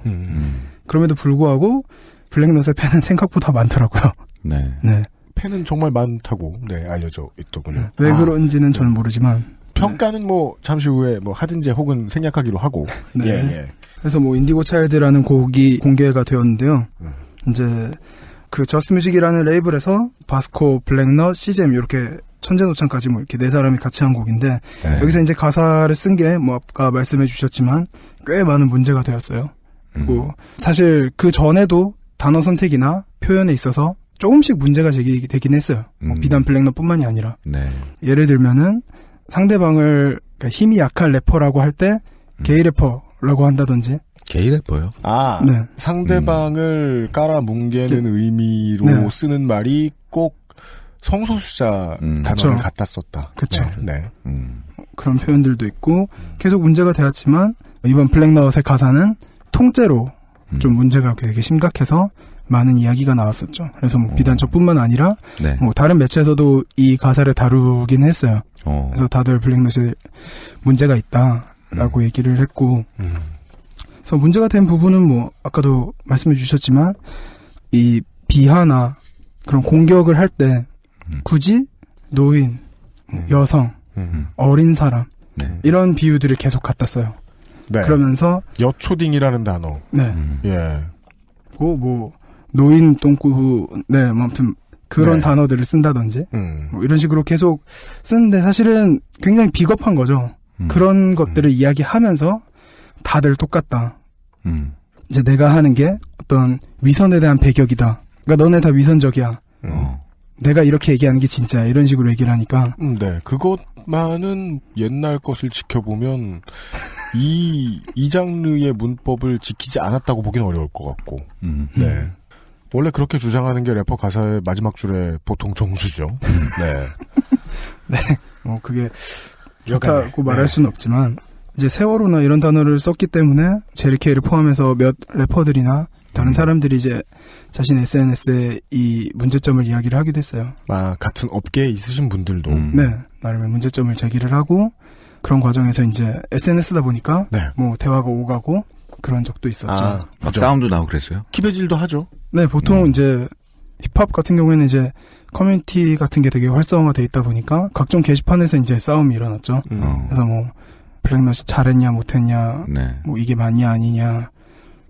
그럼에도 불구하고 블랙넛의 팬은 생각보다 많더라고요. 네. 네. 팬은 정말 많다고 알려져 있더군요. 왜 그런지는 저는 모르지만 평가는 뭐 잠시 후에 뭐 하든지 혹은 생략하기로 하고. 네. 예. 그래서 뭐 인디고 차일드라는 곡이 공개가 되었는데요. 이제 그 저스트뮤직이라는 레이블에서 바스코, 블랙넛, 시잼 이렇게 천재노창까지 뭐 이렇게 네 사람이 같이 한 곡인데 네. 여기서 이제 가사를 쓴 게 뭐 아까 말씀해 주셨지만 꽤 많은 문제가 되었어요. 그리고 사실 그 전에도 단어 선택이나 표현에 있어서 조금씩 문제가 제기되긴 했어요. 뭐 비단 블랙넛뿐만이 아니라. 네. 예를 들면은 상대방을 그러니까 힘이 약한 래퍼라고 할 때 게이 래퍼라고 한다든지. 게이 래퍼요? 네. 상대방을 깔아뭉개는 의미로 네. 쓰는 말이 꼭 성소수자 단어를 그쵸. 갖다 썼다. 그쵸. 네. 그런 표현들도 있고 계속 문제가 되었지만 이번 블랙넛의 가사는 통째로 좀 문제가 되게 심각해서 많은 이야기가 나왔었죠. 그래서 뭐 비단 저뿐만 아니라 네. 뭐 다른 매체에서도 이 가사를 다루긴 했어요. 그래서 다들 블랙넛에 문제가 있다라고 얘기를 했고 그래서 문제가 된 부분은 뭐 아까도 말씀해 주셨지만 이 비하나 그런 공격을 할 때 굳이 노인, 여성, 어린 사람 이런 비유들을 계속 갖다 써요. 네. 그러면서 여초딩이라는 단어. 네. 예. 뭐 노인 똥꾸 네, 뭐 아무튼 그런 네. 단어들을 쓴다든지 뭐 이런 식으로 계속 쓰는데 사실은 굉장히 비겁한 거죠. 그런 것들을 이야기하면서 다들 똑같다. 이제 내가 하는 게 어떤 위선에 대한 배격이다. 그러니까 너네 다 위선적이야. 내가 이렇게 얘기하는 게 진짜야. 이런 식으로 얘기를 하니까. 네. 그것만은 옛날 것을 지켜보면 이 장르의 문법을 지키지 않았다고 보기는 어려울 것 같고. 네. 원래 그렇게 주장하는 게 래퍼 가사의 마지막 줄에 보통 정수죠. 네. 네. 뭐 그게 좋다고 말할 수는 없지만 이제 세월호나 이런 단어를 썼기 때문에 제리케이를 포함해서 몇 래퍼들이나 다른 사람들이 이제 자신 SNS에 이 문제점을 이야기를 하기도 했어요. 아, 같은 업계에 있으신 분들도. 네. 나름의 문제점을 제기를 하고 그런 과정에서 이제 SNS다 보니까 네. 뭐 대화가 오가고 그런 적도 있었죠. 아, 막 싸움도 나고 그랬어요? 키배질도 하죠. 네, 보통 이제 힙합 같은 경우에는 이제 커뮤니티 같은 게 되게 활성화돼 있다 보니까 각종 게시판에서 이제 싸움이 일어났죠. 그래서 뭐 블랙넛이 잘했냐 못했냐, 네. 뭐 이게 맞냐 아니냐,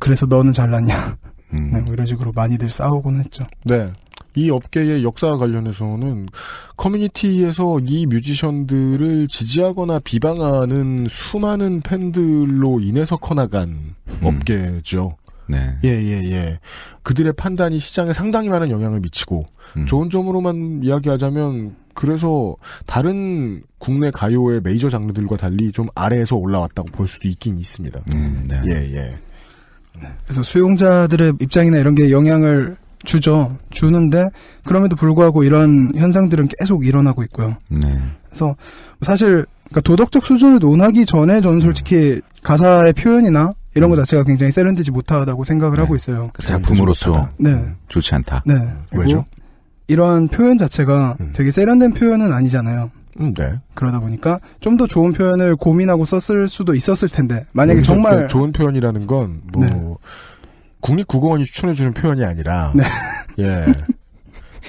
그래서 너는 잘났냐, 네, 뭐 이런 식으로 많이들 싸우곤 했죠. 네. 이 업계의 역사와 관련해서는 커뮤니티에서 이 뮤지션들을 지지하거나 비방하는 수많은 팬들로 인해서 커나간 업계죠. 네. 예. 그들의 판단이 시장에 상당히 많은 영향을 미치고, 좋은 점으로만 이야기하자면, 그래서 다른 국내 가요의 메이저 장르들과 달리 좀 아래에서 올라왔다고 볼 수도 있긴 있습니다. 네. 예. 그래서 수용자들의 입장이나 이런 게 영향을 주는데 그럼에도 불구하고 이런 현상들은 계속 일어나고 있고요. 네. 그래서 사실 그러니까 도덕적 수준을 논하기 전에 저는 솔직히 가사의 표현이나 이런 거 자체가 굉장히 세련되지 못하다고 생각을 하고 있어요. 그 작품으로서 네. 좋지 않다. 네. 왜죠? 이러한 표현 자체가 되게 세련된 표현은 아니잖아요. 네. 그러다 보니까 좀 더 좋은 표현을 고민하고 썼을 수도 있었을 텐데 만약에 정말 좋은 표현이라는 건 뭐 네. 국립국어원이 추천해주는 표현이 아니라 네. 예.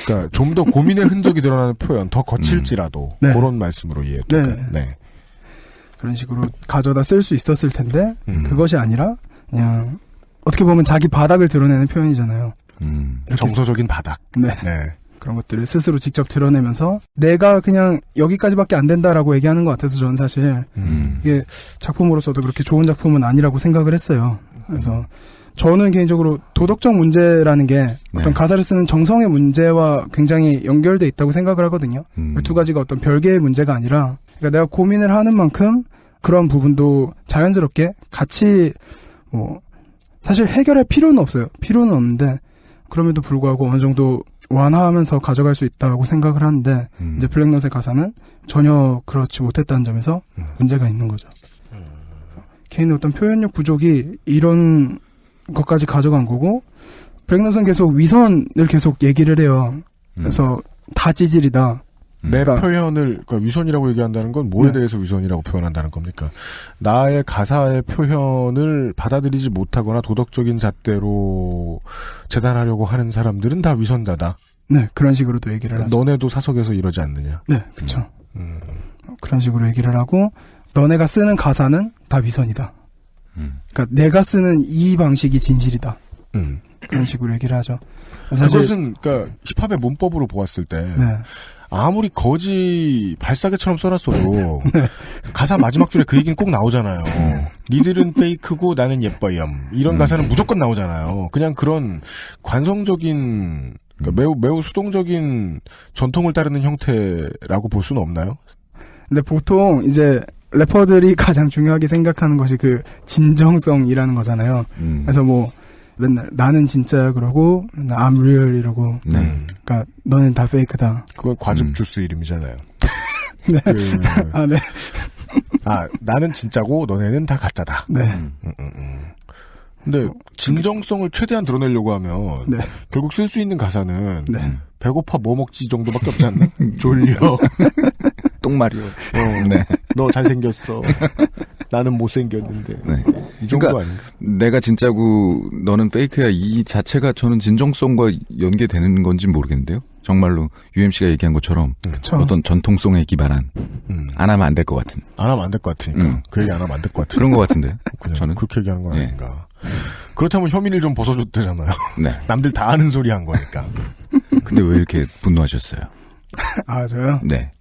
그러니까 좀 더 고민의 흔적이 드러나는 표현, 더 거칠지라도 네. 그런 말씀으로 이해될까요? 네. 네. 그런 식으로 가져다 쓸 수 있었을 텐데 그것이 아니라 그냥 어떻게 보면 자기 바닥을 드러내는 표현이잖아요. 정서적인 바닥. 네. 그런 것들을 스스로 직접 드러내면서 내가 그냥 여기까지밖에 안 된다라고 얘기하는 것 같아서 저는 사실 이게 작품으로서도 그렇게 좋은 작품은 아니라고 생각을 했어요. 그래서 저는 개인적으로 도덕적 문제라는 게 어떤 가사를 쓰는 정성의 문제와 굉장히 연결돼 있다고 생각을 하거든요. 그 두 가지가 어떤 별개의 문제가 아니라 그러니까 내가 고민을 하는 만큼 그런 부분도 자연스럽게 같이 뭐 사실 해결할 필요는 없어요. 필요는 없는데 그럼에도 불구하고 어느 정도 완화하면서 가져갈 수 있다고 생각을 하는데 이제 블랙넛의 가사는 전혀 그렇지 못했다는 점에서 문제가 있는 거죠. 개인의 어떤 표현력 부족이 이런 것까지 가져간 거고 블랙넛은 계속 위선을 계속 얘기를 해요. 그래서 다 찌질이다. 내 표현을 그러니까 위선이라고 얘기한다는 건 뭐에 대해서 위선이라고 표현한다는 겁니까? 나의 가사의 표현을 받아들이지 못하거나 도덕적인 잣대로 재단하려고 하는 사람들은 다 위선자다. 네, 그런 식으로도 얘기를 하죠. 너네도 사석에서 이러지 않느냐? 네, 그렇죠. 그런 식으로 얘기를 하고 너네가 쓰는 가사는 다 위선이다. 그러니까 내가 쓰는 이 방식이 진실이다. 그런 식으로 얘기를 하죠. 그것은 그러니까 힙합의 문법으로 보았을 때 아무리 거지 발사계처럼 써놨어도 가사 마지막 줄에 그 얘기는 꼭 나오잖아요. 니들은 페이크고 나는 예뻐염. 이런 가사는 무조건 나오잖아요. 그냥 그런 관성적인 그러니까 매우 수동적인 전통을 따르는 형태라고 볼 수는 없나요? 근데 보통 이제 래퍼들이 가장 중요하게 생각하는 것이 그 진정성이라는 거잖아요. 그래서 뭐 맨날 나는 진짜야 그러고 맨날 I'm real 이러고 그러니까 너는 다 페이크다. 그건 과즙 주스 이름이잖아요. 네. 네. 나는 진짜고 너네는 다 가짜다. 네. 근데 진정성을 최대한 드러내려고 하면 네. 결국 쓸 수 있는 가사는 네. 배고파 뭐 먹지 정도밖에 없지 않나? 졸려. 똥마리오. 네. 너 잘생겼어. 나는 못생겼는데. 네. 이 정도 그러니까 아닌가? 내가 진짜고 너는 페이크야 이 자체가 저는 진정성과 연계되는 건지 모르겠는데요. 정말로 UMC가 얘기한 것처럼 그쵸. 어떤 전통성에 기반한 안 하면 안 될 것 같은. 안 하면 안 될 것 같으니까. 그 얘기 안 하면 안 될 것 같은. 그런 것 같은데. 저는 그렇게 얘기하는 건 아닌가. 그렇다면 혐의를 좀 벗어줘도 되잖아요. 네. 남들 다 아는 소리 한 거니까. 근데 왜 이렇게 분노하셨어요? 저요? 네.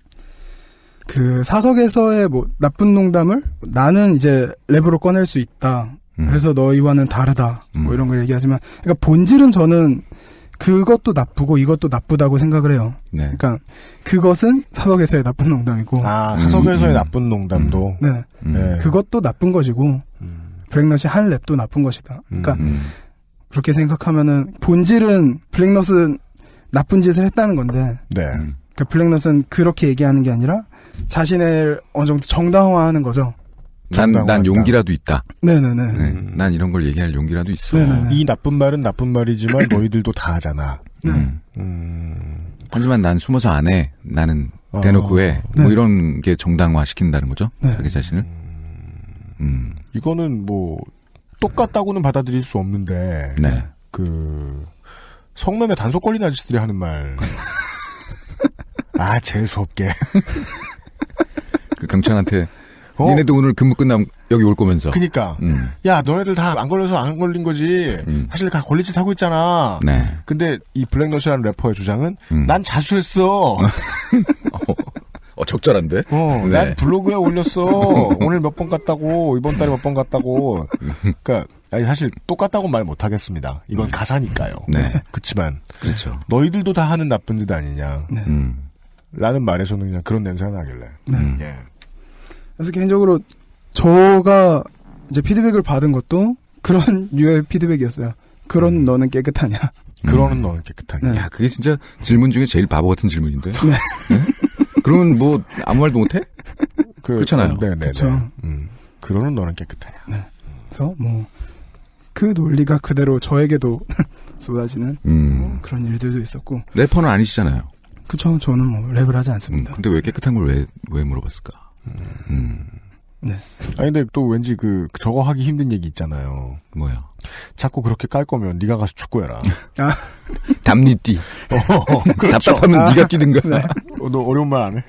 그 사석에서의 뭐 나쁜 농담을 나는 이제 랩으로 꺼낼 수 있다. 그래서 너희와는 다르다. 뭐 이런 걸 얘기하지만, 그러니까 본질은 저는 그것도 나쁘고 이것도 나쁘다고 생각을 해요. 네. 그러니까 그것은 사석에서의 나쁜 농담이고, 사석에서의 나쁜 농담도, 네, 그것도 나쁜 것이고, 블랙넛이 한 랩도 나쁜 것이다. 그러니까 그렇게 생각하면은 본질은 블랙넛은 나쁜 짓을 했다는 건데, 네. 그러니까 블랙넛은 그렇게 얘기하는 게 아니라 자신을 어느 정도 정당화하는 거죠. 난 용기라도 있다. 네네네. 네, 난 이런 걸 얘기할 용기라도 있어. 네네네. 이 나쁜 말은 나쁜 말이지만 너희들도 다 하잖아. 하지만 난 숨어서 안 해. 나는 대놓고 해. 네. 뭐 이런 게 정당화 시킨다는 거죠. 네. 자기 자신을. 이거는 뭐 똑같다고는 받아들일 수 없는데 네. 그 성매매 단속 걸린 아저씨들이 하는 말. 재수 없게. 그 경찰한테 니네도 오늘 근무 끝나면 여기 올 거면서. 그니까. 야, 너네들 다 안 걸려서 안 걸린 거지. 사실 다 걸릴 짓 하고 있잖아. 네. 근데 이 블랙넛이라는 래퍼의 주장은 난 자수했어. 적절한데? 네. 난 블로그에 올렸어. 오늘 몇 번 갔다고, 이번 달에 몇 번 갔다고. 그러니까 사실 똑같다고 말 못 하겠습니다. 이건 가사니까요. 네. 그치만 그렇죠. 너희들도 다 하는 나쁜 짓 아니냐. 네. 라는 말에서는 그냥 그런 냄새가 나길래. 예. 그래서 개인적으로 저가 이제 피드백을 받은 것도 그런 류의 피드백이었어요. 그런 너는 깨끗하냐? 그러는 너는 깨끗하냐? 네. 야, 그게 진짜 질문 중에 제일 바보 같은 질문인데. 네. 네? 그러면 뭐 아무 말도 못해? 그렇잖아요. 네네. 그렇죠. 그러는 너는 깨끗하냐? 네. 그래서 뭐 그 논리가 그대로 저에게도 쏟아지는 그런 일들도 있었고. 래퍼는 아니시잖아요. 그쵸. 저는 뭐 랩을 하지 않습니다. 근데 왜 깨끗한 걸 왜 물어봤을까? 네. 근데 또 왠지 저거 하기 힘든 얘기 있잖아요. 뭐야? 자꾸 그렇게 깔 거면 네가 가서 축구해라. 담니띠. 그렇죠. 답답하면 네가 뛰든가. 네. 너 어려운 말 안 해?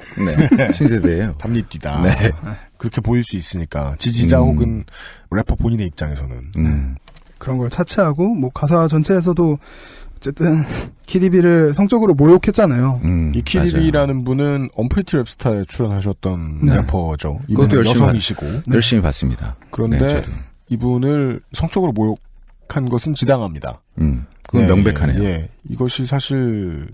네. 신세대예요. 담니띠다. 네. 그렇게 보일 수 있으니까 지지자 혹은 래퍼 본인의 입장에서는. 그런 걸 차치하고 뭐 가사 전체에서도 어쨌든 키디비를 성적으로 모욕했잖아요. 이 키디비라는 분은 언프리티 랩스타에 출연하셨던 네. 래퍼죠. 그것도 이분은 여성이시고. 열심히 봤습니다. 그런데 네, 이분을 성적으로 모욕한 것은 지당합니다. 그건 명백하네요. 예. 이것이 사실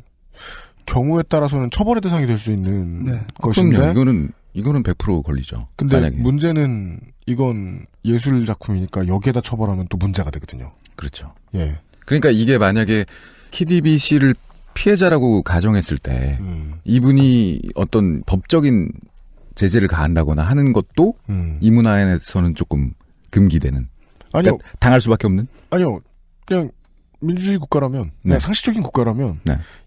경우에 따라서는 처벌의 대상이 될 수 있는 것인데. 그럼요. 이거는 100% 걸리죠. 근데 만약에. 문제는 이건 예술 작품이니까 여기에다 처벌하면 또 문제가 되거든요. 그렇죠. 예. 그러니까 이게 만약에 키디비 씨를 피해자라고 가정했을 때 이분이 어떤 법적인 제재를 가한다거나 하는 것도 이 문화에서는 조금 금기되는. 아니요. 그러니까 당할 수밖에 없는? 아니요. 그냥 민주주의 국가라면, 그냥 상식적인 국가라면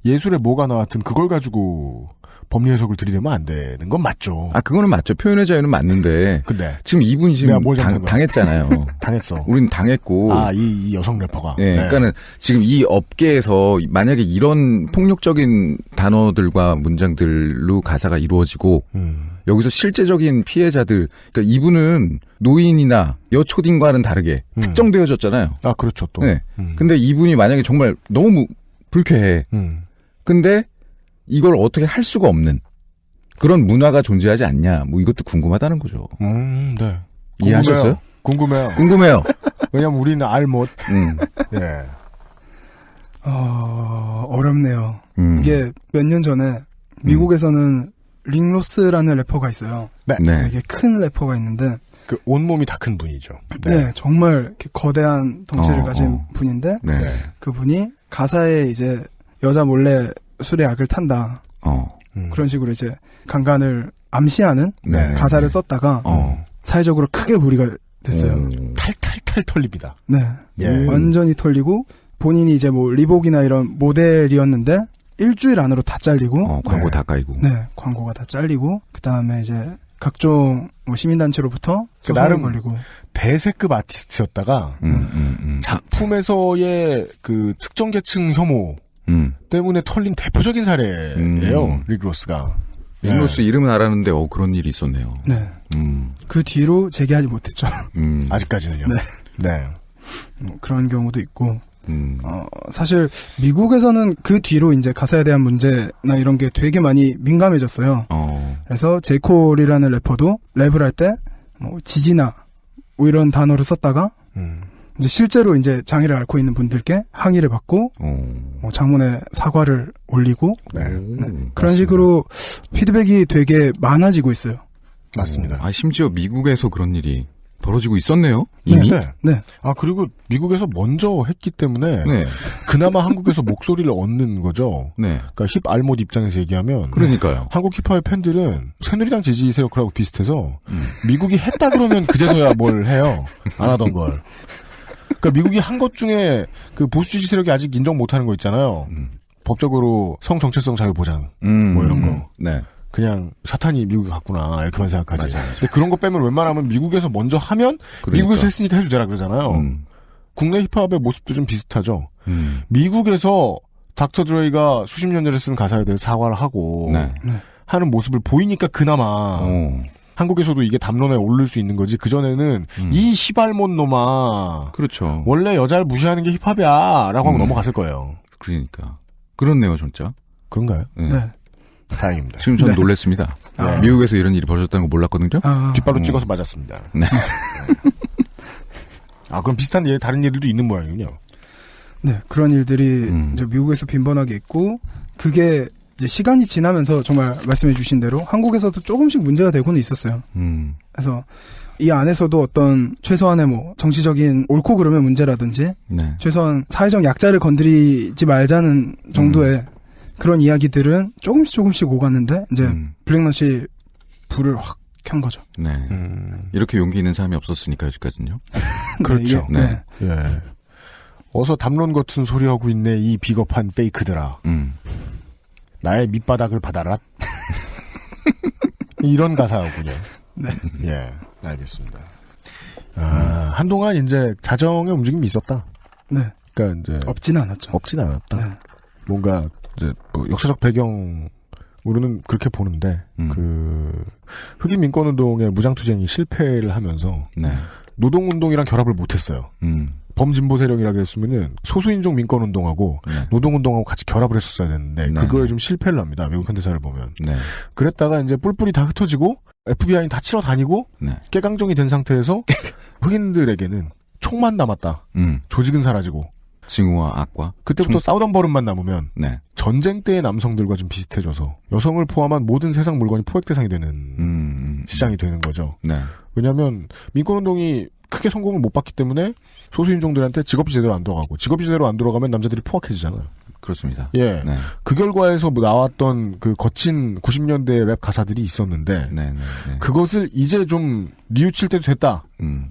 예술에 뭐가 나왔든 그걸 가지고 법리 해석을 들이대면 안 되는 건 맞죠. 그거는 맞죠. 표현의 자유는 맞는데. 근데 지금 이분이 지금 당했잖아요. 당했어. 우린 당했고. 이 여성 래퍼가. 네. 그러니까는 지금 이 업계에서 만약에 이런 폭력적인 단어들과 문장들로 가사가 이루어지고 여기서 실제적인 피해자들, 그러니까 이분은 노인이나 여초딩과는 다르게 특정되어졌잖아요. 그렇죠 또. 네. 근데 이분이 만약에 정말 너무 불쾌해. 근데 이걸 어떻게 할 수가 없는 그런 문화가 존재하지 않냐. 뭐 이것도 궁금하다는 거죠. 네. 이해하셨어요? 궁금해요. 왜냐면 우리는 못. 예. 어렵네요. 이게 몇 년 전에 미국에서는 링로스라는 래퍼가 있어요. 네. 되게 큰 래퍼가 있는데 그 온몸이 다 큰 분이죠. 네, 정말 이렇게 거대한 덩치를 가진 분인데 네. 그분이 가사에 이제 여자 몰래 술에 약을 탄다. 그런 식으로 이제 강간을 암시하는 네. 가사를 썼다가 사회적으로 크게 불이가 됐어요. 탈탈탈 털립니다. 네, 예. 완전히 털리고 본인이 이제 뭐 리복이나 이런 모델이었는데 일주일 안으로 다 잘리고 광고 다 까이고. 네, 광고가 다 잘리고 그 다음에 이제 각종 뭐 시민단체로부터 그 소송이 나름 걸리고 대세급 아티스트였다가 작품에서의 그 특정 계층 혐오 때문에 털린 대표적인 사례예요. 릭 로스가. 릭 로스 이름은 알았는데 그런 일이 있었네요. 네. 그 뒤로 재개하지 못했죠. 아직까지는요. 네. 네. 그런 경우도 있고. 사실 미국에서는 그 뒤로 이제 가사에 대한 문제나 이런 게 되게 많이 민감해졌어요. 그래서 제이콜이라는 래퍼도 랩을 할 때 뭐 지지나 뭐 이런 단어를 썼다가 이제 실제로 이제 장애를 앓고 있는 분들께 항의를 받고 뭐 장문에 사과를 올리고 그런 식으로 피드백이 되게 많아지고 있어요. 맞습니다. 심지어 미국에서 그런 일이 벌어지고 있었네요. 이미. 네. 아 그리고 미국에서 먼저 했기 때문에 네. 그나마 한국에서 목소리를 얻는 거죠. 네. 그러니까 힙 알못 입장에서 얘기하면 그러니까요. 한국 힙합의 팬들은 새누리당 지지 세력하고 비슷해서 미국이 했다 그러면 그제서야 뭘 해요. 안 하던 걸. 그러니까 미국이 한 것 중에 그 보수 지지 세력이 아직 인정 못하는 거 있잖아요. 법적으로 성 정체성 자유 보장 뭐 이런 거. 네. 그냥 사탄이 미국에 갔구나 이렇게만 생각하지. 맞아요. 근데 그런 거 빼면 웬만하면 미국에서 먼저 하면 그러니까. 미국에서 했으니까 해도 되라 그러잖아요. 국내 힙합의 모습도 좀 비슷하죠. 미국에서 닥터 드레이가 수십 년 전에 쓴 가사에 대해서 사과를 하고 하는 모습을 보이니까 그나마 한국에서도 이게 담론에 오를 수 있는 거지. 그전에는 이 시발몬 놈아. 그렇죠. 원래 여자를 무시하는 게 힙합이야 라고 하고 넘어갔을 거예요. 그러니까. 그렇네요, 진짜. 그런가요? 네. 다행입니다. 지금 저는 놀랐습니다. 미국에서 이런 일이 벌어졌다는 거 몰랐거든요. 뒷발로 찍어서 맞았습니다. 네. 그럼 비슷한 다른 일들도 있는 모양이군요. 네, 그런 일들이 이제 미국에서 빈번하게 있고 그게 이제 시간이 지나면서 정말 말씀해주신 대로 한국에서도 조금씩 문제가 되고는 있었어요. 그래서 이 안에서도 어떤 최소한의 뭐 정치적인 옳고 그름의 문제라든지 최소한 사회적 약자를 건드리지 말자는 정도의 그런 이야기들은 조금씩 오갔는데 이제 블랙넛이 불을 확 켠 거죠. 네. 이렇게 용기 있는 사람이 없었으니까 여기까지는요. 그렇죠. 네. 예. 어서 담론 같은 소리 하고 있네 이 비겁한 페이크들아. 나의 밑바닥을 받아라. 이런 가사군요. 네. 예, 알겠습니다. 한동안 이제 자정의 움직임이 있었다. 네. 그러니까 이제 없지는 않았죠. 없지는 않았다. 네. 뭔가 이제 뭐 역사적 배경으로는 그렇게 보는데 그 흑인 민권운동의 무장투쟁이 실패를 하면서 노동운동이랑 결합을 못했어요. 범진보 세력이라 그랬으면은 소수인종 민권운동하고 노동운동하고 같이 결합을 했었어야 되는데 그거에 좀 실패를 합니다. 외국 현대사를 보면. 그랬다가 이제 뿔뿔이 다 흩어지고 FBI는 다 치러 다니고 깨강정이 된 상태에서 흑인들에게는 총만 남았다. 조직은 사라지고. 징후와 악과. 그때부터 싸우던 버릇만 남으면 전쟁 때의 남성들과 좀 비슷해져서 여성을 포함한 모든 세상 물건이 포획 대상이 되는 시장이 되는 거죠. 왜냐하면 민권운동이 크게 성공을 못 봤기 때문에 소수인종들한테 직업이 제대로 안 돌아가고 직업이 제대로 안 돌아가면 남자들이 포악해지잖아요. 그렇습니다. 예. 그 결과에서 나왔던 그 거친 90년대 랩 가사들이 있었는데 그것을 이제 좀 뉘우칠 때도 됐다.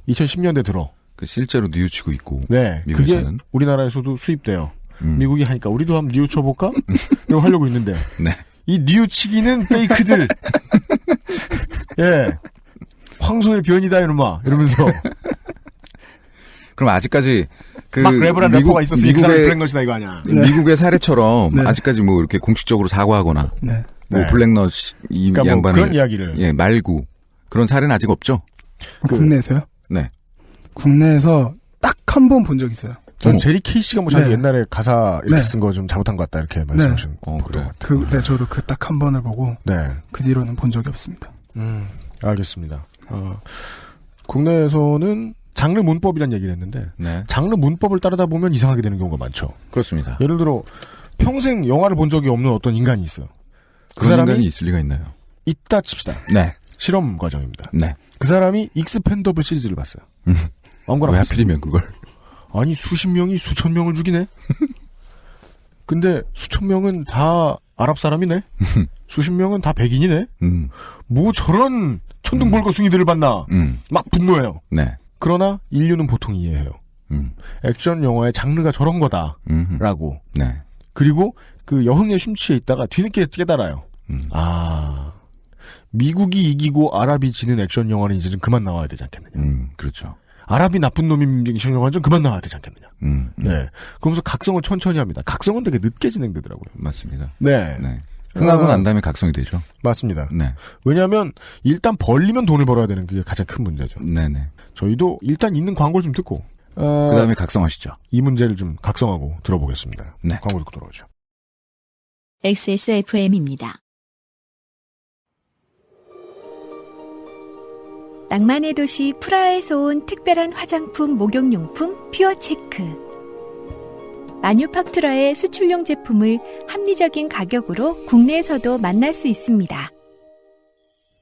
2010년대 들어. 실제로 뉘우치고 있고. 네. 미국에서는. 그게 우리나라에서도 수입돼요. 미국이 하니까 우리도 한번 뉘우쳐볼까? 이러고 하려고 있는데. 이 뉘우치기는 페이크들. 예. 황소의 변이다 이놈아. 이러면서. 그럼 아직까지 막 랩을 한 래퍼가 있었으니 그 사람이 블랙넛이다 이거 아니야. 미국의 사례처럼 아직까지 뭐 이렇게 공식적으로 사과하거나 뭐 블랙넛 이 그러니까 양반을 뭐 그런 이야기를 말고 그런 사례는 아직 없죠. 국내에서요? 네. 국내에서 딱 한 번 본 적 있어요. 전 제리 케이씨가 뭐 자기 옛날에 가사 이렇게 쓴 거 좀 잘못한 것 같다 이렇게 말씀하신. 그래. 저도 그 딱 한 번을 보고 그 뒤로는 본 적이 없습니다. 알겠습니다. 국내에서는 장르 문법이란 얘기를 했는데 장르 문법을 따르다 보면 이상하게 되는 경우가 많죠. 그렇습니다. 예를 들어 평생 영화를 본 적이 없는 어떤 인간이 있어요. 그 사람이 인간이 있을 리가 있나요? 있다 칩시다. 네. 실험 과정입니다. 네. 그 사람이 익스펜더블 시리즈를 봤어요. 아무거나 왜 봤어요. 하필이면 그걸? 아니 수십 명이 수천 명을 죽이네. 근데 수천 명은 다 아랍 사람이네. 수십 명은 다 백인이네. 뭐 저런 천둥벌거숭이들을 봤나. 막 분노해요. 네. 그러나 인류는 보통 이해해요. 액션 영화의 장르가 저런 거다라고. 네. 그리고 그 여흥의 심취에 있다가 뒤늦게 깨달아요. 미국이 이기고 아랍이 지는 액션 영화는 이제 좀 그만 나와야 되지 않겠느냐. 그렇죠. 아랍이 나쁜 놈인 액션 영화는 좀 그만 나와야 되지 않겠느냐. 네. 그러면서 각성을 천천히 합니다. 각성은 되게 늦게 진행되더라고요. 맞습니다. 네. 네. 흥하고 난 다음에 각성이 되죠. 맞습니다. 네. 왜냐하면 일단 벌리면 돈을 벌어야 되는 게 가장 큰 문제죠. 네네. 저희도 일단 있는 광고를 좀 듣고 그 다음에 각성하시죠. 이 문제를 좀 각성하고 들어보겠습니다. 네. 광고 듣고 돌아오죠. XSFM입니다. 낭만의 도시 프라하에서 온 특별한 화장품 목욕용품 퓨어체크. 마뉴팍투라의 수출용 제품을 합리적인 가격으로 국내에서도 만날 수 있습니다.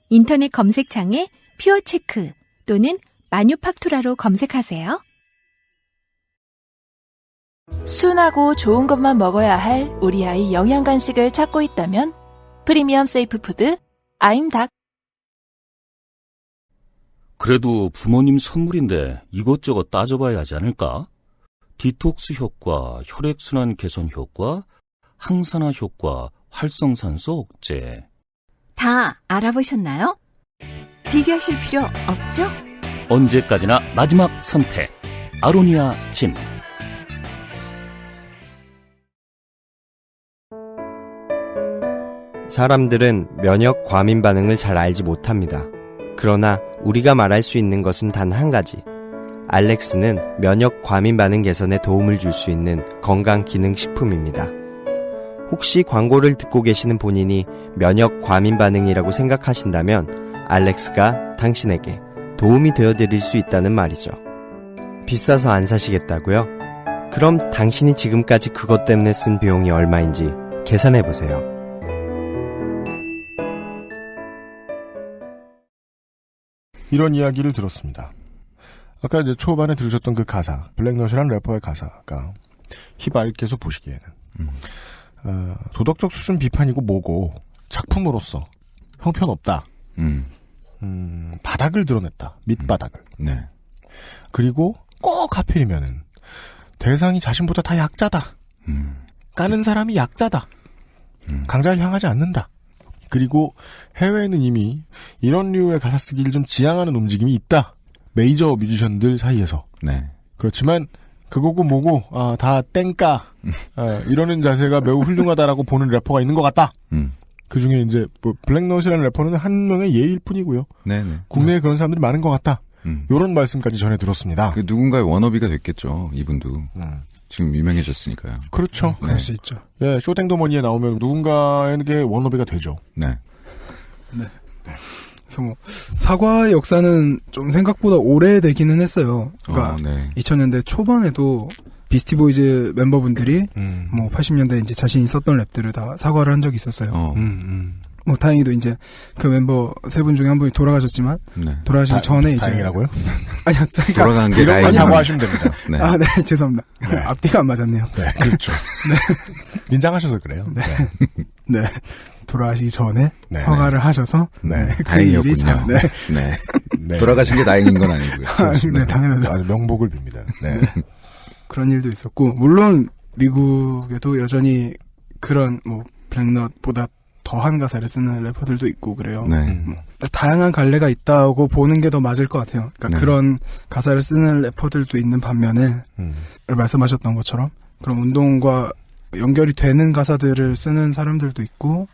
인터넷 검색창에 퓨어체크 또는 마뉴팍투라로 검색하세요. 순하고 좋은 것만 먹어야 할 우리 아이 영양 간식을 찾고 있다면 프리미엄 세이프 푸드 아임닭. 그래도 부모님 선물인데 이것저것 따져봐야 하지 않을까? 디톡스 효과, 혈액순환 개선 효과, 항산화 효과, 활성산소 억제. 다 알아보셨나요? 비교하실 필요 없죠? 언제까지나 마지막 선택. 아로니아 진. 사람들은 면역 과민 반응을 잘 알지 못합니다. 그러나 우리가 말할 수 있는 것은 단 한 가지. 알렉스는 면역 과민 반응 개선에 도움을 줄 수 있는 건강 기능 식품입니다. 혹시 광고를 듣고 계시는 본인이 면역 과민 반응이라고 생각하신다면 알렉스가 당신에게 도움이 되어드릴 수 있다는 말이죠. 비싸서 안 사시겠다고요? 그럼 당신이 지금까지 그것 때문에 쓴 비용이 얼마인지 계산해보세요. 이런 이야기를 들었습니다. 아까 이제 초반에 들으셨던 그 가사, 블랙넛이라는 래퍼의 가사가 힙알께서 보시기에는 도덕적 수준 비판이고 뭐고 작품으로서 형편없다. 바닥을 드러냈다. 밑바닥을. 네. 그리고 꼭 하필이면은 대상이 자신보다 다 약자다. 까는 사람이 약자다. 강자를 향하지 않는다. 그리고 해외에는 이미 이런 류의 가사 쓰기를 좀 지향하는 움직임이 있다. 메이저 뮤지션들 사이에서. 네. 그렇지만 그거고 뭐고 다 땡까 이러는 자세가 매우 훌륭하다라고 보는 래퍼가 있는 것 같다. 그중에 이제 뭐 블랙넛이라는 래퍼는 한 명의 예일 뿐이고요. 네네. 국내에 그런 사람들이 많은 것 같다. 이런 말씀까지 전해 들었습니다. 그 누군가의 워너비가 됐겠죠. 이분도. 지금 유명해졌으니까요. 그렇죠. 네. 그럴 수 있죠. 예, 쇼땡더머니에 나오면 누군가에게 워너비가 되죠. 네. 네. 그래서 뭐 사과의 역사는 좀 생각보다 오래되기는 했어요. 그러니까 네. 2000년대 초반에도 비스티보이즈 멤버분들이 뭐 80년대 이제 자신 있었던 랩들을 다 사과를 한 적이 있었어요. 뭐 다행히도 이제 그 멤버 세 분 중에 한 분이 돌아가셨지만 네. 돌아가시기 전에 이제 다행이라고요? 아니요, 그러니까 돌아가는 게 이런 거 사과하시면 됩니다. 네. 아, 네, 죄송합니다. 네. 앞뒤가 안 맞았네요. 네, 그렇죠. 네. 인장하셔서 그래요. 네. 네. 돌아가시기 전에 네. 사과를 하셔서 네. 그 다행이었군요. 일이 참, 네. 네. 네. 돌아가신 게 다행인 건 아니고요. 네, 당연하죠. 아주 명복을 빕니다. 네. 그런 일도 있었고, 물론 미국에도 여전히 그런 뭐 블랙넛보다 더한 가사를 쓰는 래퍼들도 있고 그래요. 네. 뭐, 다양한 갈래가 있다고 보는 게 더 맞을 것 같아요. 그러니까 네. 그런 가사를 쓰는 래퍼들도 있는 반면에 말씀하셨던 것처럼 그런 운동과 연결이 되는 가사들을 쓰는 사람들도 있고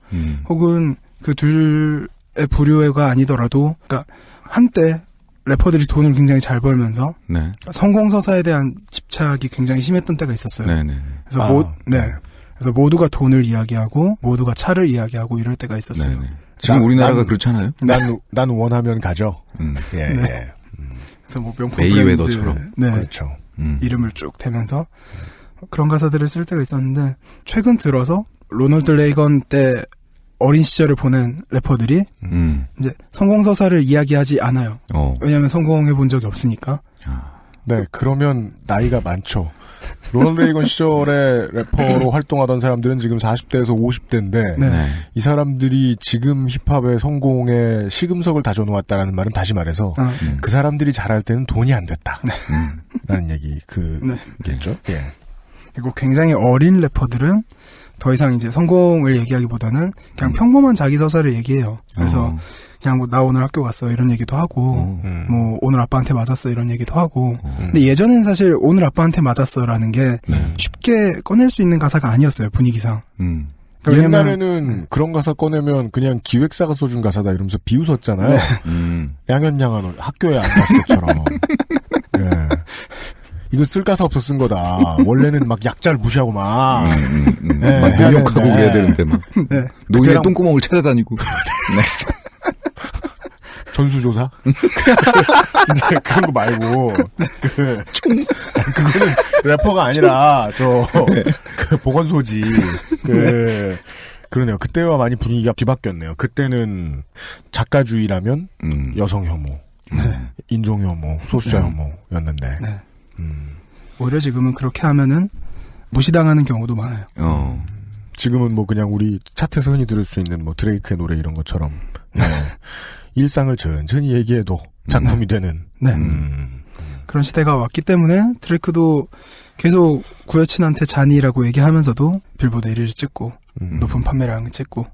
혹은 그 둘의 부류가 아니더라도 그러니까 한때 래퍼들이 돈을 굉장히 잘 벌면서 네. 성공서사에 대한 집착이 굉장히 심했던 때가 있었어요. 네네. 그래서 그래서 모두가 돈을 이야기하고 모두가 차를 이야기하고 이럴 때가 있었어요. 네네. 지금 우리나라가 그렇잖아요. 난 원하면 가죠. 예. 네. 예. 그래서 뭐 명품 메이웨더처럼. 브랜드, 네. 그렇죠. 이름을 쭉 대면서 그런 가사들을 쓸 때가 있었는데 최근 들어서 로널드 레이건 때 어린 시절을 보낸 래퍼들이 이제 성공 서사를 이야기하지 않아요. 왜냐하면 성공해 본 적이 없으니까. 네, 그러면 나이가 많죠. 로널드 레이건 시절에 래퍼로 활동하던 사람들은 지금 40대에서 50대인데 네. 이 사람들이 지금 힙합의 성공에 시금석을 다져놓았다라는 말은 다시 말해서 그 사람들이 잘할 때는 돈이 안 됐다. 라는 얘기 그겠죠. 예. 그리고 굉장히 어린 래퍼들은 더 이상 이제 성공을 얘기하기보다는 그냥 평범한 자기 서사를 얘기해요. 그래서 그냥 뭐 나 오늘 학교 갔어 이런 얘기도 하고 뭐 오늘 아빠한테 맞았어 이런 얘기도 하고 근데 예전에는 사실 오늘 아빠한테 맞았어라는 게 쉽게 꺼낼 수 있는 가사가 아니었어요. 분위기상. 그러니까 옛날에는 그런 가사 꺼내면 그냥 기획사가 써준 가사다 이러면서 비웃었잖아요. 양현양한 학교에 안 갔을 때처럼. 네. 이거 쓸 가사 없어 쓴 거다. 원래는 막 약자를 무시하고 막. 네, 막 능욕하고 그래야 되는데 막. 네. 노인의 똥구멍을 찾아다니고. 네. 전수조사? 이제 그런 거 말고. 그거는 래퍼가 아니라, 그 보건소지. 그러네요. 그때와 많이 분위기가 뒤바뀌었네요. 그때는 작가주의라면 여성 혐오, 인종 혐오, 소수자 혐오였는데. 네. 오히려 지금은 그렇게 하면은 무시당하는 경우도 많아요. 지금은 뭐 그냥 우리 차트에서 흔히 들을 수 있는 뭐 드레이크의 노래 이런 것처럼 일상을 천천히 얘기해도 작품이 되는 그런 시대가 왔기 때문에 드레이크도 계속 구여친한테 잔이라고 얘기하면서도 빌보드 1위를 찍고 높은 판매량을 찍고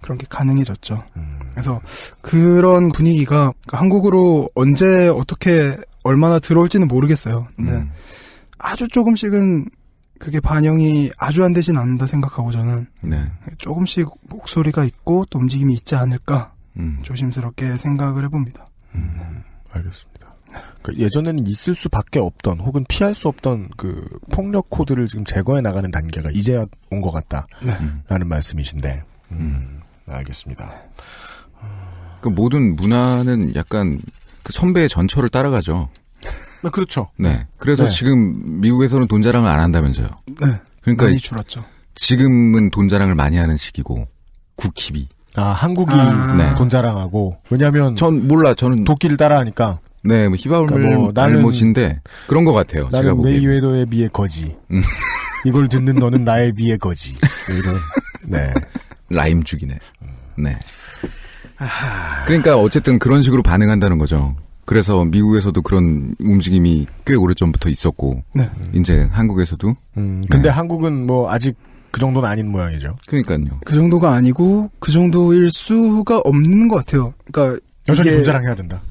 그런 게 가능해졌죠. 그래서 그런 분위기가 한국으로 언제 어떻게 얼마나 들어올지는 모르겠어요. 근데 아주 조금씩은 그게 반영이 아주 안 되진 않는다 생각하고 저는 조금씩 목소리가 있고 또 움직임이 있지 않을까 조심스럽게 생각을 해봅니다. 알겠습니다. 그러니까 예전에는 있을 수밖에 없던 혹은 피할 수 없던 그 폭력 코드를 지금 제거해 나가는 단계가 이제야 온 것 같다라는 말씀이신데 알겠습니다. 그 모든 문화는 약간 그 선배의 전철을 따라가죠. 네, 그렇죠. 네. 그래서 지금 미국에서는 돈 자랑을 안 한다면서요. 네. 그러니까 많이 줄었죠. 지금은 돈 자랑을 많이 하는 시기고 국힙이. 한국이 돈 자랑하고 왜냐하면 저는 도끼를 따라하니까. 네, 뭐 힙합을 그러니까 뭐 알못인데 그런 것 같아요. 나는 제가 보기에는. 메이웨더에 비해 거지. 이걸 듣는 너는 나에 비해 거지. 이런. 네. 라임 죽이네. 네. 그러니까 어쨌든 그런 식으로 반응한다는 거죠. 그래서 미국에서도 그런 움직임이 꽤 오래전부터 있었고, 이제 한국에서도. 근데 한국은 뭐 아직 그 정도는 아닌 모양이죠. 그러니까요. 그 정도가 아니고 그 정도일 수가 없는 것 같아요. 그러니까 여전히 돈 자랑해야 된다.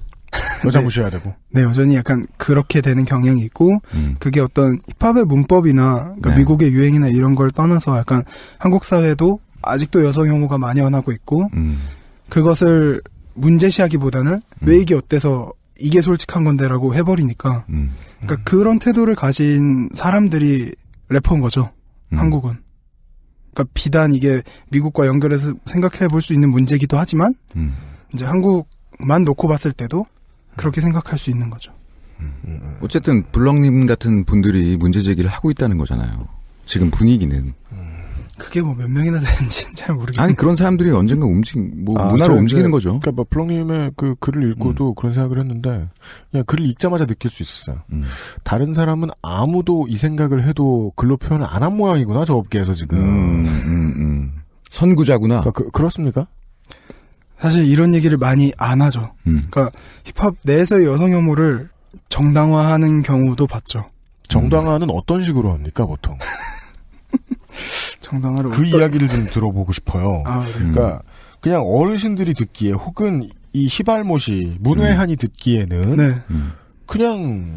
여자 무시해야 되고. 네, 여전히 약간 그렇게 되는 경향이 있고, 그게 어떤 힙합의 문법이나, 그러니까 미국의 유행이나 이런 걸 떠나서 약간 한국 사회도 아직도 여성 혐오가 만연하고 있고, 그것을 문제시하기보다는 왜 이게 어때서 이게 솔직한 건데라고 해버리니까, 그러니까 그런 태도를 가진 사람들이 래퍼인 거죠. 한국은. 그러니까 비단 이게 미국과 연결해서 생각해 볼 수 있는 문제이기도 하지만, 이제 한국만 놓고 봤을 때도 그렇게 생각할 수 있는 거죠. 어쨌든 블럭님 같은 분들이 문제 제기를 하고 있다는 거잖아요. 지금 분위기는. 그게 뭐 몇 명이나 되는지는 잘 모르겠네요. 아니 그런 사람들이 언젠가 문화를 움직이는 거죠. 그러니까 뭐 블럭님의 그 글을 읽고도 그런 생각을 했는데 그냥 글을 읽자마자 느낄 수 있었어요. 다른 사람은 아무도 이 생각을 해도 글로 표현을 안 한 모양이구나 저 업계에서 지금. 선구자구나. 그러니까 그렇습니까? 사실 이런 얘기를 많이 안 하죠. 그러니까 힙합 내에서의 여성 혐오를 정당화하는 경우도 봤죠. 정당화는 어떤 식으로 합니까 보통? 정당화를 그 이야기를 좀 들어보고 싶어요. 그러니까 그냥 어르신들이 듣기에 혹은 이 시발못이 문외한이 듣기에는 그냥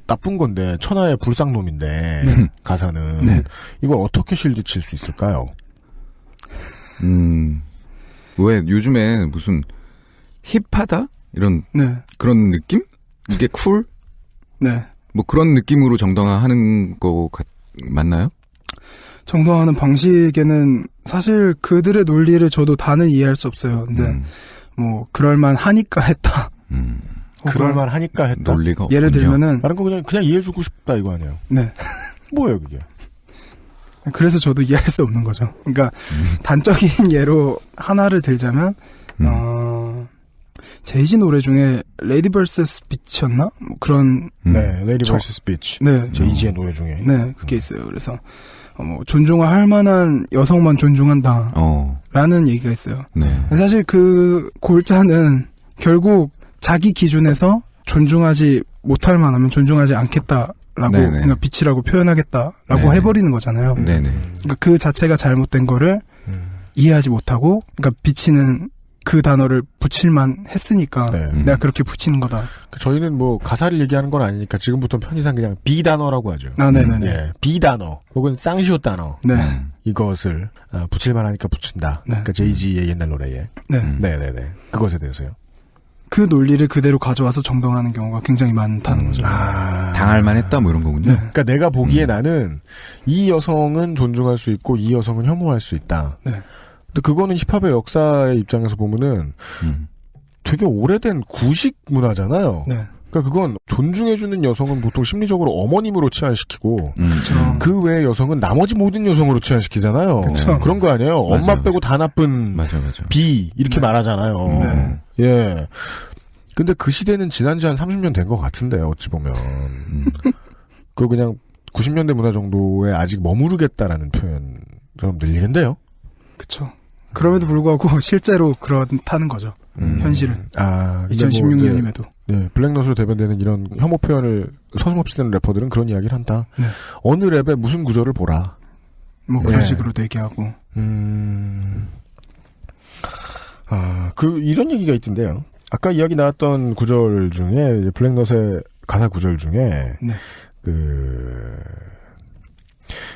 나쁜 건데 천하의 불쌍놈인데 가사는 이걸 어떻게 실드 칠 수 있을까요? 왜 요즘에 무슨 힙하다 이런 그런 느낌? 이게 쿨? 네. 뭐 그런 느낌으로 정당화하는 거 맞나요? 정당화하는 방식에는 사실 그들의 논리를 저도 다는 이해할 수 없어요. 근데 뭐 그럴만 하니까 했다. 그럴만 하니까 했다. 논리가 예를 없군요. 들면은 다른 거 그냥 이해해주고 싶다 이거 아니에요? 네. 뭐예요 그게? 그래서 저도 이해할 수 없는 거죠. 그러니까 단적인 예로 하나를 들자면 제이지 노래 중에 레이디 vs 비치였나? 뭐 그런 네, 레이디 vs 비치. 네, 제이지의 노래 중에. 네, 그게 있어요. 그래서 뭐 존중할 만한 여성만 존중한다. 라는 얘기가 있어요. 네. 사실 그 골자는 결국 자기 기준에서 존중하지 못할 만하면 존중하지 않겠다라고 그러니까 비치라고 표현하겠다라고 네네. 해버리는 거잖아요. 네네. 그러니까 그 자체가 잘못된 거를 이해하지 못하고, 그러니까 비치는 그 단어를 붙일만 했으니까 내가 그렇게 붙이는 거다. 저희는 뭐 가사를 얘기하는 건 아니니까 지금부터 편의상 그냥 비단어라고 하죠. 네네네. 예, 비단어 혹은 쌍시옷 단어. 네. 이것을 붙일만 하니까 붙인다. 네. 그러니까 제이지의 옛날 노래에. 네. 네네네. 그것에 대해서요. 그 논리를 그대로 가져와서 정당화하는 경우가 굉장히 많다는 거죠. 당할 만했다 뭐 이런 거군요. 그러니까 내가 보기에 나는 이 여성은 존중할 수 있고 이 여성은 혐오할 수 있다. 네. 근데 그거는 힙합의 역사의 입장에서 보면은 되게 오래된 구식 문화잖아요. 네. 그러니까 그건 존중해주는 여성은 보통 심리적으로 어머님으로 치환시키고 그 외의 여성은 나머지 모든 여성으로 치환시키잖아요. 그쵸. 그런 거 아니에요. 엄마 빼고 다 나쁜 비 이렇게 말하잖아요. 네. 예. 근데 그 시대는 지난 지 한 30년 된 것 같은데요. 어찌 보면. 그 그냥 90년대 문화 정도에 아직 머무르겠다라는 표현 좀 들리는데요. 그쵸. 그럼에도 불구하고 실제로 그렇다는 거죠. 현실은. 2016년임에도. 네, 블랙넛으로 대변되는 이런 혐오 표현을 서슴없이 쓰는 래퍼들은 그런 이야기를 한다. 네. 어느 랩의 무슨 구절을 보라. 뭐 그런 식으로도 얘기하고. 이런 얘기가 있던데요. 아까 이야기 나왔던 구절 중에 블랙넛의 가사 구절 중에 네.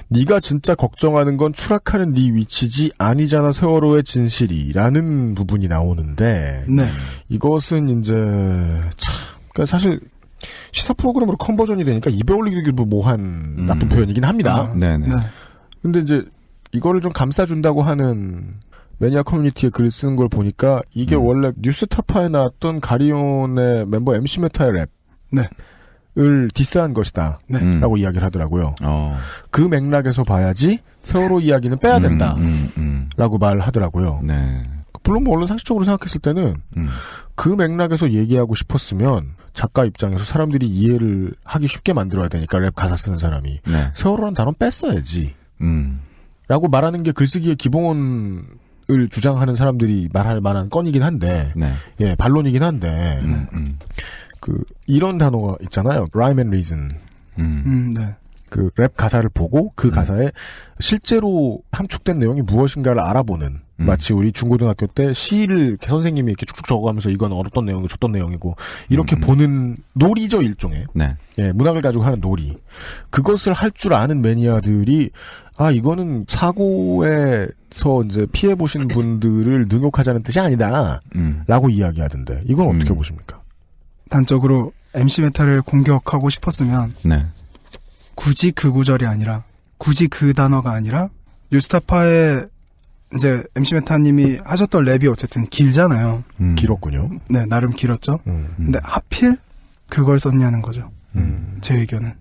네가 진짜 걱정하는 건 추락하는 네 위치지 아니잖아 세월호의 진실이라는 부분이 나오는데 네. 이것은 이제 그러니까 사실 시사 프로그램으로 컨버전이 되니까 입에 올리기도 뭐한 나쁜 표현이긴 합니다. 네네. 근데 이제 이거를 좀 감싸준다고 하는 매니아 커뮤니티에 글을 쓰는 걸 보니까 이게 원래 뉴스타파에 나왔던 가리온의 멤버 MC 메타의 랩. 네. 을 디스한 것이다. 네. 라고 이야기를 하더라고요. 그 맥락에서 봐야지 세월호 이야기는 빼야 된다. 라고 말을 하더라고요. 네. 물론 뭐 언론 상식적으로 생각했을 때는 그 맥락에서 얘기하고 싶었으면 작가 입장에서 사람들이 이해를 하기 쉽게 만들어야 되니까 랩 가사 쓰는 사람이 네. 세월호라는 단어는 뺐어야지. 라고 말하는 게 글쓰기의 기본을 주장하는 사람들이 말할 만한 건이긴 한데 네. 예, 반론이긴 한데 이런 단어가 있잖아요. rhyme and reason. 네. 그 랩 가사를 보고 그 가사에 실제로 함축된 내용이 무엇인가를 알아보는 마치 우리 중고등학교 때 시를 선생님이 이렇게 쭉쭉 적어가면서 이건 어떤 내용이고 저떤 내용이고 이렇게 보는 놀이죠 일종의. 네. 예, 문학을 가지고 하는 놀이. 그것을 할 줄 아는 매니아들이 이거는 사고에서 이제 피해 보신 분들을 능욕하자는 뜻이 아니다.라고 이야기하던데 이건 어떻게 보십니까? 단적으로 MC 메타를 공격하고 싶었으면 네. 굳이 그 구절이 아니라 굳이 그 단어가 아니라 뉴스타파에 이제 MC 메타님이 하셨던 랩이 어쨌든 길잖아요. 길었군요. 네, 나름 길었죠. 근데 하필 그걸 썼냐는 거죠. 제 의견은.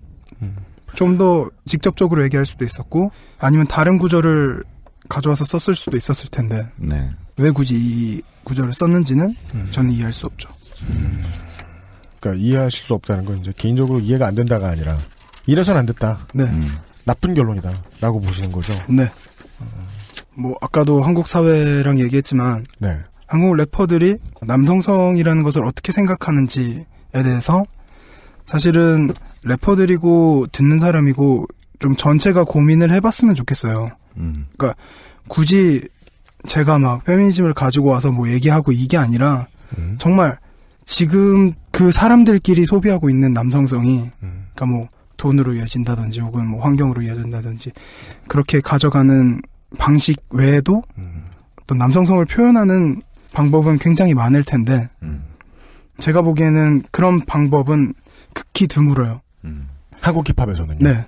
좀 더 직접적으로 얘기할 수도 있었고 아니면 다른 구절을 가져와서 썼을 수도 있었을 텐데 네. 왜 굳이 이 구절을 썼는지는 저는 이해할 수 없죠. 그러니까 이해하실 수 없다는 건 이제 개인적으로 이해가 안 된다가 아니라 이래선 안 됐다. 네. 나쁜 결론이다라고 보시는 거죠. 네. 뭐 아까도 한국 사회랑 얘기했지만 네. 한국 래퍼들이 남성성이라는 것을 어떻게 생각하는지에 대해서 사실은 래퍼들이고 듣는 사람이고 좀 전체가 고민을 해봤으면 좋겠어요. 그러니까 굳이 제가 막 페미니즘을 가지고 와서 뭐 얘기하고 이게 아니라 정말 지금 그 사람들끼리 소비하고 있는 남성성이 그러니까 뭐 돈으로 이어진다든지 혹은 뭐 환경으로 이어진다든지 그렇게 가져가는 방식 외에도 어떤 남성성을 표현하는 방법은 굉장히 많을 텐데 제가 보기에는 그런 방법은 극히 드물어요. 한국 힙합에서는요? 네.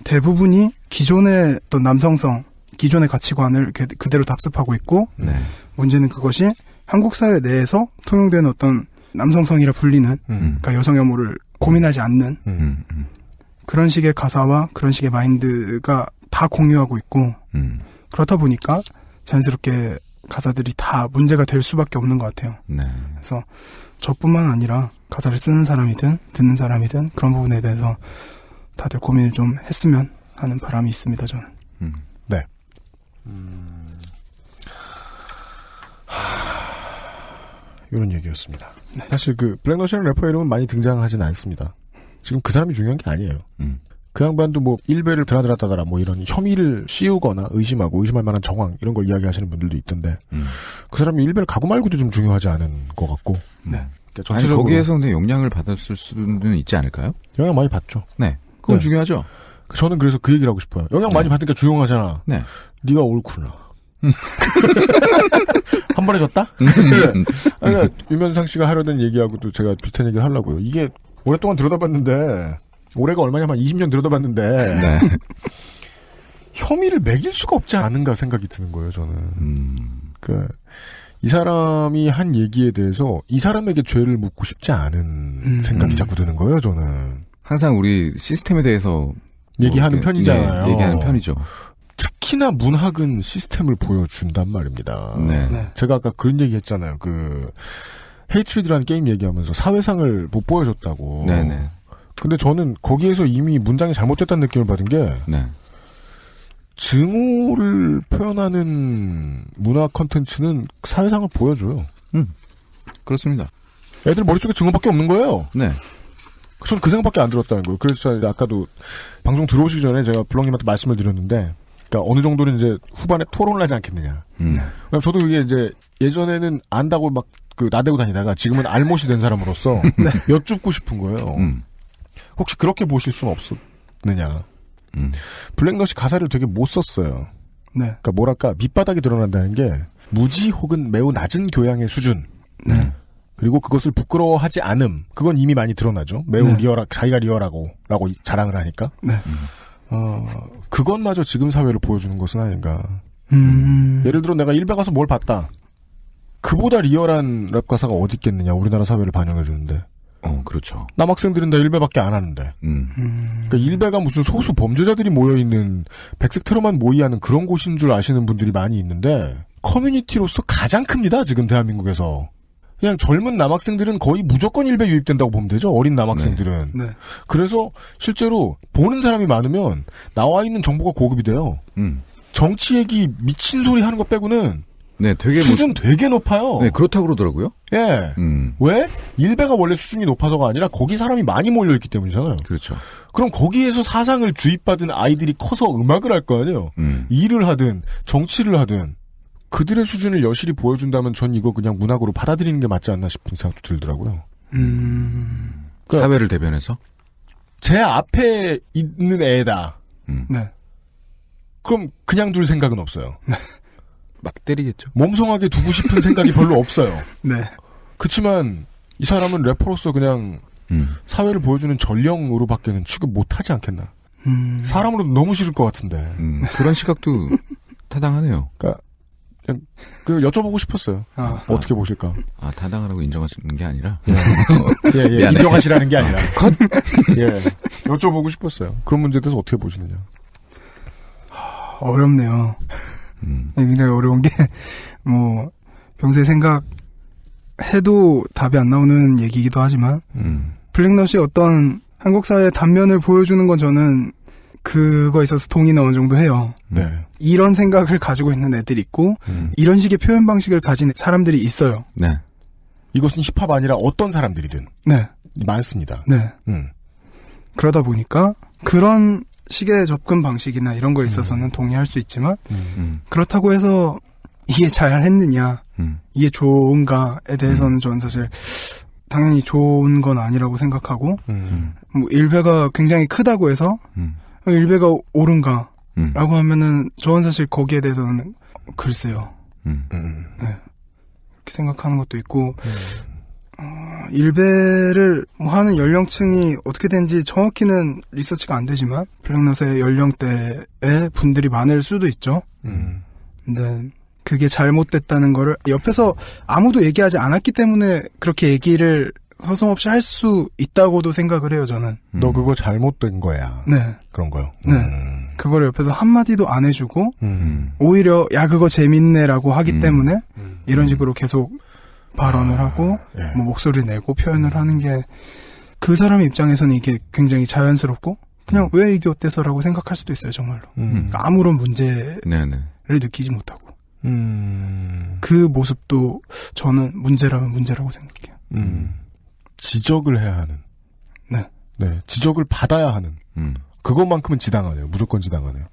대부분이 기존의 어떤 남성성, 기존의 가치관을 그대로 답습하고 있고 문제는 그것이 한국 사회 내에서 통용되는 어떤 남성성이라 불리는 그러니까 여성 혐오를 고민하지 않는 그런 식의 가사와 그런 식의 마인드가 다 공유하고 있고 그렇다 보니까 자연스럽게 가사들이 다 문제가 될 수밖에 없는 것 같아요. 네. 그래서 저뿐만 아니라 가사를 쓰는 사람이든 듣는 사람이든 그런 부분에 대해서 다들 고민을 좀 했으면 하는 바람이 있습니다. 저는. 네. 이런 얘기였습니다. 네. 사실 그 블랙너시라는 래퍼 이름은 많이 등장하진 않습니다. 지금 그 사람이 중요한 게 아니에요. 그 양반도 뭐 일배를 드나들었다더라 뭐 이런 혐의를 씌우거나 의심하고 의심할 만한 정황 이런 걸 이야기하시는 분들도 있던데 그 사람이 일배를 가고 말고도 좀 중요하지 않은 것 같고. 네. 그러니까 아니 거기에서 근데 영향을 받았을 수는 있지 않을까요? 영향 많이 받죠. 네. 그건 네. 중요하죠. 저는 그래서 그 얘기를 하고 싶어요. 영향 많이 받으니까 조용하잖아. 네. 네가 옳구나. 한 번에 졌다? 그러니까 유면상 씨가 하려던 얘기하고도 제가 비슷한 얘기를 하려고요. 이게 오랫동안 들여다봤는데 올해가 얼마냐면 20년 들여다봤는데 네. 혐의를 매길 수가 없지 않은가 생각이 드는 거예요. 저는 이 사람이 한 얘기에 대해서 이 사람에게 죄를 묻고 싶지 않은 생각이 자꾸 드는 거예요. 저는 항상 우리 시스템에 대해서 얘기하는 편이잖아요. 네, 얘기하는 편이죠. 특히나 문학은 시스템을 보여준단 말입니다. 네. 네. 제가 아까 그런 얘기 했잖아요. 그 헤이트리드라는 게임 얘기하면서 사회상을 못 보여줬다고. 네네. 근데 저는 거기에서 이미 문장이 잘못됐다는 느낌을 받은 게 네. 증오를 표현하는 문화 컨텐츠는 사회상을 보여줘요. 그렇습니다. 애들 머릿속에 증오밖에 없는 거예요. 네. 저는 그 생각밖에 안 들었다는 거예요. 그래서 아까도 방송 들어오시기 전에 제가 블럭님한테 말씀을 드렸는데, 그러니까 어느 정도는 이제 후반에 토론을 하지 않겠느냐. 왜냐면 저도 이게 이제 예전에는 안다고 막 그 나대고 다니다가 지금은 알못이 된 사람으로서 여쭙고 싶은 거예요. 혹시 그렇게 보실 수는 없었느냐. 블랙넛이 가사를 되게 못 썼어요. 네. 그러니까 뭐랄까 밑바닥이 드러난다는 게 무지 혹은 매우 낮은 교양의 수준. 네. 그리고 그것을 부끄러워하지 않음. 그건 이미 많이 드러나죠. 매우 네. 자기가 리얼하고 라고 자랑을 하니까. 네. 그것마저 지금 사회를 보여주는 것은 아닌가. 예를 들어 내가 일베 가서 뭘 봤다. 그보다 리얼한 랩 가사가 어디 있겠느냐. 우리나라 사회를 반영해 주는데. 그렇죠. 남학생들은 다 일베밖에 안 하는데. 그러니까 일베가 무슨 소수 범죄자들이 모여있는 백색 테러만 모의하는 그런 곳인 줄 아시는 분들이 많이 있는데 커뮤니티로서 가장 큽니다. 지금 대한민국에서. 그냥 젊은 남학생들은 거의 무조건 일베 유입된다고 보면 되죠. 어린 남학생들은. 네. 그래서 실제로 보는 사람이 많으면 나와 있는 정보가 고급이 돼요. 정치 얘기 미친 소리 하는 거 빼고는 네, 되게 수준 되게 높아요. 네, 그렇다고 그러더라고요. 예. 왜? 일베가 원래 수준이 높아서가 아니라 거기 사람이 많이 몰려있기 때문이잖아요. 그렇죠. 그럼 거기에서 사상을 주입받은 아이들이 커서 음악을 할 거 아니에요. 일을 하든 정치를 하든 그들의 수준을 여실히 보여준다면 전 이거 그냥 문학으로 받아들이는 게 맞지 않나 싶은 생각도 들더라고요. 그러니까 사회를 대변해서? 제 앞에 있는 애다. 네. 그럼 그냥 둘 생각은 없어요. 막 때리겠죠. 몸성하게 두고 싶은 생각이 별로 없어요. 네. 그치만 이 사람은 래퍼로서 그냥 사회를 보여주는 전령으로밖에는 취급 못하지 않겠나. 사람으로도 너무 싫을 것 같은데. 그런 시각도 타당하네요. 그러니까 그냥 그 여쭤보고 싶었어요. 어떻게 보실까? 타당하라고 인정하시는 게 아니라. 예, 인정하시라는 게 아니라. 컷. 예, 여쭤보고 싶었어요. 그런 문제에 대해서 어떻게 보시느냐. 어렵네요. 굉장히 어려운 게, 평소에 생각해도 답이 안 나오는 얘기이기도 하지만, 블랙넛이 어떤 한국 사회의 단면을 보여주는 건 저는 그거에 있어서 동의는 어느 정도 해요. 네. 이런 생각을 가지고 있는 애들이 있고, 이런 식의 표현 방식을 가진 사람들이 있어요. 네. 이것은 힙합 아니라 어떤 사람들이든. 네. 많습니다. 네. 그러다 보니까, 그런 식의 접근 방식이나 이런 거에 있어서는 동의할 수 있지만 그렇다고 해서 이게 잘 했느냐 이게 좋은가에 대해서는 저는 사실 당연히 좋은 건 아니라고 생각하고 일베가 굉장히 크다고 해서 일베가 옳은가 라고 하면은 저는 사실 거기에 대해서는 글쎄요. 네. 그렇게 생각하는 것도 있고 일베를 하는 연령층이 어떻게 되는지 정확히는 리서치가 안 되지만 블랙넛의 연령대의 분들이 많을 수도 있죠. 근데 그게 잘못됐다는 거를 옆에서 아무도 얘기하지 않았기 때문에 그렇게 얘기를 서슴없이 할 수 있다고도 생각을 해요. 저는. 너 그거 잘못된 거야. 네. 그런 거요. 네. 그거를 옆에서 한마디도 안 해주고 오히려 야 그거 재밌네라고 하기 때문에 이런 식으로 계속 발언을 하고 뭐 목소리 내고 표현을 하는 게 그 사람의 입장에서는 이게 굉장히 자연스럽고 그냥 왜 이게 어때서라고 생각할 수도 있어요 정말로. 그러니까 아무런 문제를 느끼지 못하고 그 모습도 저는 문제라면 문제라고 생각해요. 지적을 해야 하는. 네, 지적을 받아야 하는. 그것만큼은 지당하네요. 무조건 지당하네요.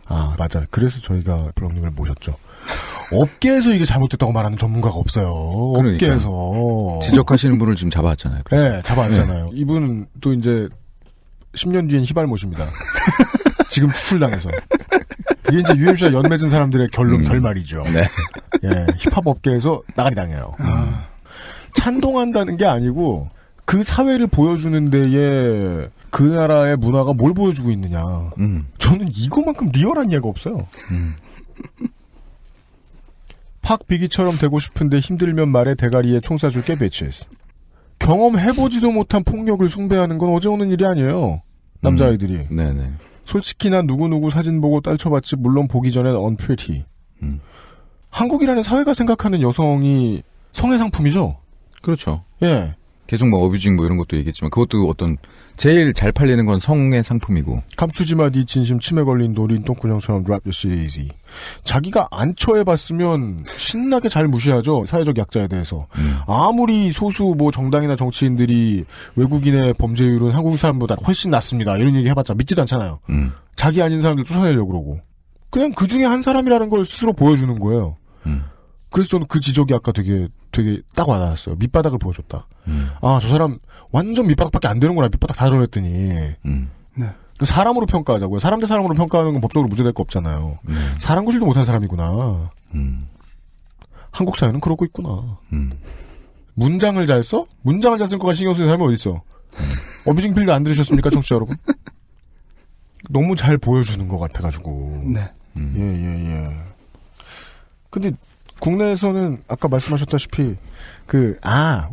아, 맞아요. 그래서 저희가 블록님을 모셨죠. 업계에서 이게 잘못됐다고 말하는 전문가가 없어요. 그러니까요. 업계에서. 지적하시는 분을 지금 잡아왔잖아요. 그래서. 네, 잡아왔잖아요. 이분은 또 이제 10년 뒤엔 희발못입니다. 지금 추출당해서. 그게 이제 UMC와 연맺은 사람들의 결말이죠. 네. 예, 힙합 업계에서 나가리 당해요. 찬동한다는 게 아니고 그 사회를 보여주는 데에 그 나라의 문화가 뭘 보여주고 있느냐. 저는 이거만큼 리얼한 예가 없어요. 팍비기처럼 되고 싶은데 힘들면 말해 대가리에 총 쏴줄게 배치했어. 경험해보지도 못한 폭력을 숭배하는 건 어제 오는 일이 아니에요. 남자아이들이. 네네. 솔직히 난 누구누구 사진 보고 딸쳐봤지 물론 보기 전엔 unpretty. 한국이라는 사회가 생각하는 여성이 성의 상품이죠. 그렇죠. 예. 계속 뭐 어뷰징 뭐 이런 것도 얘기했지만 그것도 어떤 제일 잘 팔리는 건 성의 상품이고. 감추지마 네 진심 치매 걸린 노린 똥구녕처럼 drop your shit easy. 자기가 안 처해봤으면 신나게 잘 무시하죠. 사회적 약자에 대해서. 아무리 소수 뭐 정당이나 정치인들이 외국인의 범죄율은 한국 사람보다 훨씬 낮습니다. 이런 얘기 해봤자 믿지도 않잖아요. 자기 아닌 사람들 쫓아내려고 그러고. 그냥 그 중에 한 사람이라는 걸 스스로 보여주는 거예요. 그래서 저는 그 지적이 아까 되게 딱 와닿았어요. 밑바닥을 보여줬다. 아, 저 사람 완전 밑바닥밖에 안 되는구나. 밑바닥 다 드러냈더니. 네. 사람으로 평가하자고요. 사람 대 사람으로 평가하는 건 법적으로 문제될 거 없잖아요. 사람 구실도 못한 사람이구나. 한국 사회는 그러고 있구나. 문장을 잘 써? 문장을 잘 쓸 거가 신경 쓰는 사람이 어딨어? 어뷰징 필드 안 들으셨습니까, 청취자 여러분? 너무 잘 보여주는 것 같아가지고. 네. 예. 근데 국내에서는 아까 말씀하셨다시피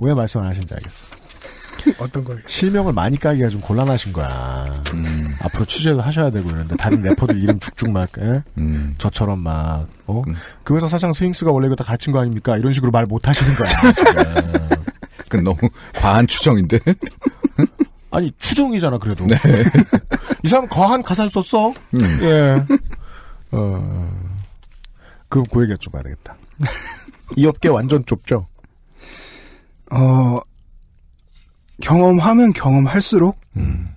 왜 말씀 안 하시는지 알겠어. 어떤 걸? 실명을 많이 까기가 좀 곤란하신 거야. 앞으로 취재도 하셔야 되고 이런데 다른 래퍼들 이름 쭉쭉 막 저처럼 막 그 회사 사장 스윙스가 원래 이거 다 가르친 거 아닙니까? 이런 식으로 말 못 하시는 거야. 지금. 그건 너무 과한 추정인데. 아니 추정이잖아 그래도. 네. 이 사람 과한 가사를 썼어. 예. 그럼 그 얘기 여쭤봐야 되겠다. 이 업계 완전 좁죠? 경험하면 경험할수록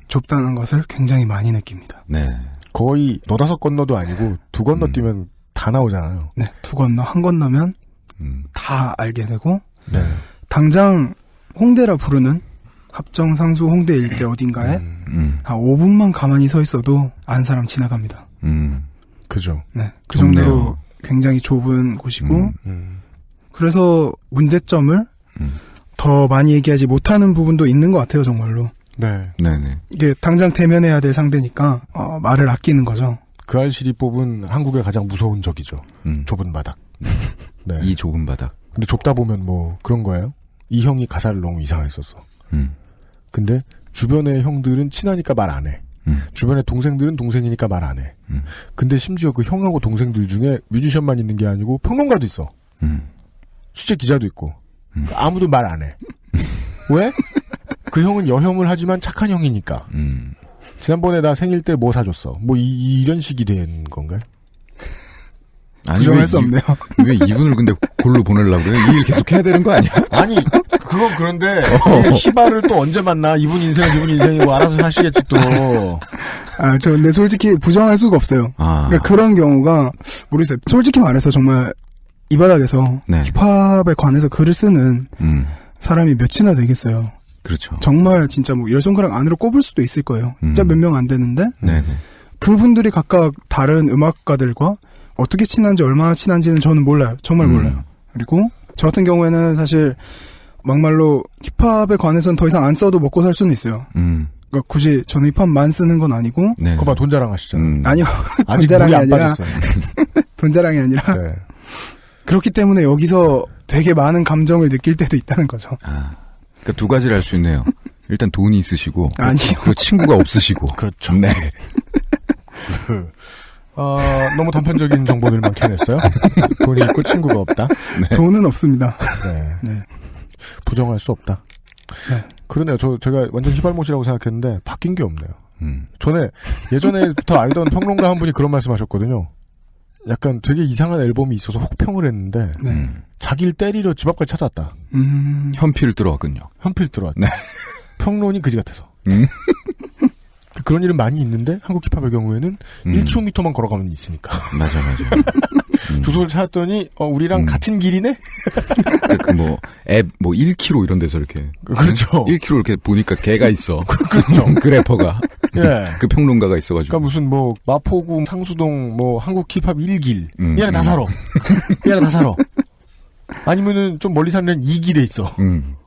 좁다는 것을 굉장히 많이 느낍니다. 네. 거의 너다섯 건너도 아니고 두 건너뛰면 다 나오잖아요. 네. 두 건너, 한 건너면 다 알게 되고 네. 당장 홍대라 부르는 합정상수 홍대 일대 어딘가에 한 5분만 가만히 서 있어도 아는 사람 지나갑니다. 그죠. 네. 그 정도로 굉장히 좁은 곳이고 그래서 문제점을 더 많이 얘기하지 못하는 부분도 있는 것 같아요, 정말로. 네. 네네. 이게 당장 대면해야 될 상대니까 말을 아끼는 거죠. 그 알실이 뽑은 한국의 가장 무서운 적이죠. 좁은 바닥. 네. 이 좁은 바닥. 근데 좁다 보면 뭐 그런 거예요. 이 형이 가사를 너무 이상했었어. 근데 주변의 형들은 친하니까 말 안 해. 주변의 동생들은 동생이니까 말 안 해. 근데 심지어 그 형하고 동생들 중에 뮤지션만 있는 게 아니고 평론가도 있어. 취재 기자도 있고. 아무도 말 안 해. 왜? 그 형은 여형을 하지만 착한 형이니까. 지난번에 나 생일 때 뭐 사줬어. 뭐 이런 식이 된 건가요? 부정할 수 없네요. 왜 이분을 근데 골로 보내려고 그래? 이 일 계속 해야 되는 거 아니야? 아니, 그건 그런데, 히바를 또 언제 만나? 이분 인생은 이분 인생이고, 알아서 사시겠지, 또. 저 근데 솔직히 부정할 수가 없어요. 그러니까 그런 경우가, 모르겠어요. 솔직히 말해서 정말, 이 바닥에서, 힙합에 관해서 글을 쓰는, 사람이 몇이나 되겠어요. 그렇죠. 정말 진짜 뭐, 열 손가락 안으로 꼽을 수도 있을 거예요. 진짜 몇 명 안 되는데, 네네. 그분들이 각각 다른 음악가들과, 어떻게 친한지 얼마나 친한지는 저는 몰라요. 정말 몰라요. 그리고 저 같은 경우에는 사실 막말로 힙합에 관해서는 더 이상 안 써도 먹고 살 수는 있어요. 그러니까 굳이 저는 힙합만 쓰는 건 아니고. 네. 그거 봐, 돈 자랑하시잖아요. 아니요. 아직 돈 자랑이 물이 안 아니라. 빠졌어요. 돈 자랑이 아니라. 네. 그렇기 때문에 여기서 되게 많은 감정을 느낄 때도 있다는 거죠. 그러니까 두 가지를 알 수 있네요. 일단 돈이 있으시고. 아니요. 그리고 친구가 없으시고. 그렇죠. 네. 너무 단편적인 정보들만 캐냈어요. 돈이 있고 친구가 없다. 네. 돈은 없습니다. 네. 네. 부정할 수 없다. 네. 그러네요. 제가 완전 희발못이라고 생각했는데 바뀐 게 없네요. 전에 예전에부터 알던 평론가 한 분이 그런 말씀하셨거든요. 약간 되게 이상한 앨범이 있어서 혹평을 했는데 자기를 때리러 집 앞까지 찾아왔다. 현피를 들어왔군요. 현피를 들어왔다. 네. 평론이 그지 같아서. 그런 일은 많이 있는데 한국 힙합의 경우에는 1km만 걸어가면 있으니까. 맞아. 주소를 찾았더니 우리랑 같은 길이네. 앱 1km 이런 데서 이렇게. 그렇죠. 1km 이렇게 보니까 개가 있어. 그렇죠. 그 래퍼가. 예. 그 평론가가 있어가지고. 그러니까 무슨 마포구 상수동 한국 힙합 1길. 이 안에 다 살아. 이 안에 다 살아. 아니면은 좀 멀리 사는 2길에 있어.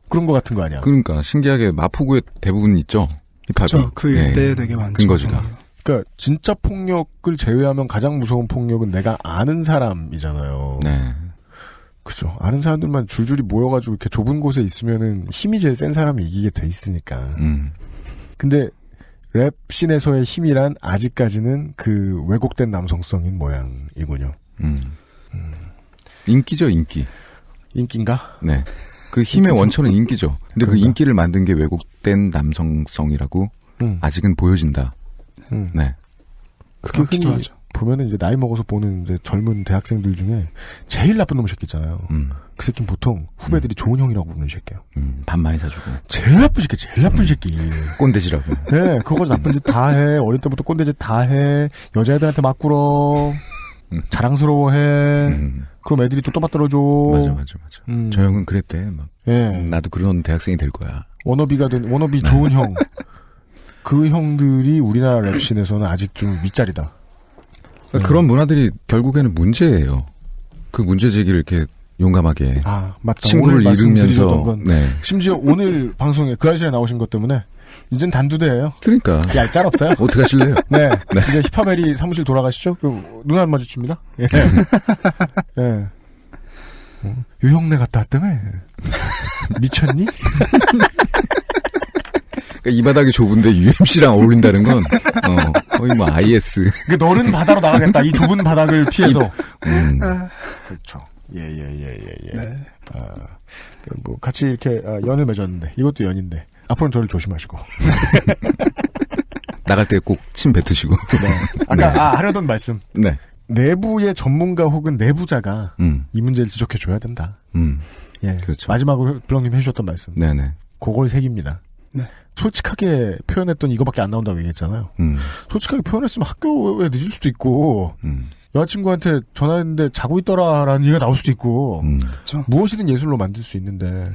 그런 거 같은 거 아니야. 그러니까 신기하게 마포구에 대부분 있죠. 힙합이. 그렇죠. 그 일대에 되게 많죠. 근거지가. 그러니까 진짜 폭력을 제외하면 가장 무서운 폭력은 내가 아는 사람이잖아요. 네. 그죠. 아는 사람들만 줄줄이 모여가지고 이렇게 좁은 곳에 있으면은 힘이 제일 센 사람이 이기게 돼 있으니까. 근데 랩 씬에서의 힘이란 아직까지는 그 왜곡된 남성성인 모양이군요. 인기죠, 인기. 인기인가? 네. 그 힘의 원천은 인기죠. 근데 그 인기를 만든 게 왜곡된 남성성이라고 아직은 보여진다. 네. 그게 흔히 보면은 이제 나이 먹어서 보는 이제 젊은 대학생들 중에 제일 나쁜 놈 새끼 있잖아요. 그 새끼는 보통 후배들이 좋은 형이라고 부르는 새끼예요. 밥 많이 사주고. 제일 나쁜 새끼. 꼰대지라고. 네, 그거 나쁜 짓 다 해. 어릴 때부터 꼰대짓 다 해. 여자애들한테 막 굴어. 자랑스러워해. 그럼 애들이 또 떠받들어줘. 맞아. 저 형은 그랬대. 나도 그런 대학생이 될 거야. 워너비 좋은 형. 그 형들이 우리나라 랩씬에서는 아직 좀 윗자리다. 그러니까 그런 문화들이 결국에는 문제예요. 그 문제 제기를 이렇게 용감하게. 맞다. 친구를 잃으면서. 네. 심지어 오늘 방송에 그 아시에 나오신 것 때문에 이젠 단두대예요. 그러니까. 얄짤 없어요. 어떻게 하실래요? 네. 이제 힙합에리 사무실 돌아가시죠? 눈 안 마주칩니다. 예. 예. 유형내 갔다 왔다며? 미쳤니? 그러니까 이 바닥이 좁은데 UMC랑 어울린다는 건, 거의 IS. 그러니까 너는 바다로 나가겠다. 이 좁은 바닥을 피해서. 그렇죠. 예. 네. 같이 이렇게, 연을 맺었는데, 이것도 연인데, 앞으로는 저를 조심하시고. 나갈 때 꼭 침 뱉으시고. 네. 아까, 하려던 말씀. 네. 내부의 전문가 혹은 내부자가 이 문제를 지적해줘야 된다. 예. 그렇죠. 마지막으로 블럭님 해주셨던 말씀. 네네. 그걸 새깁니다. 네. 솔직하게 표현했더니 이거밖에 안 나온다고 얘기했잖아요. 솔직하게 표현했으면 학교에 늦을 수도 있고, 여자친구한테 전화했는데 자고 있더라라는 얘기가 나올 수도 있고, 그렇죠. 무엇이든 예술로 만들 수 있는데,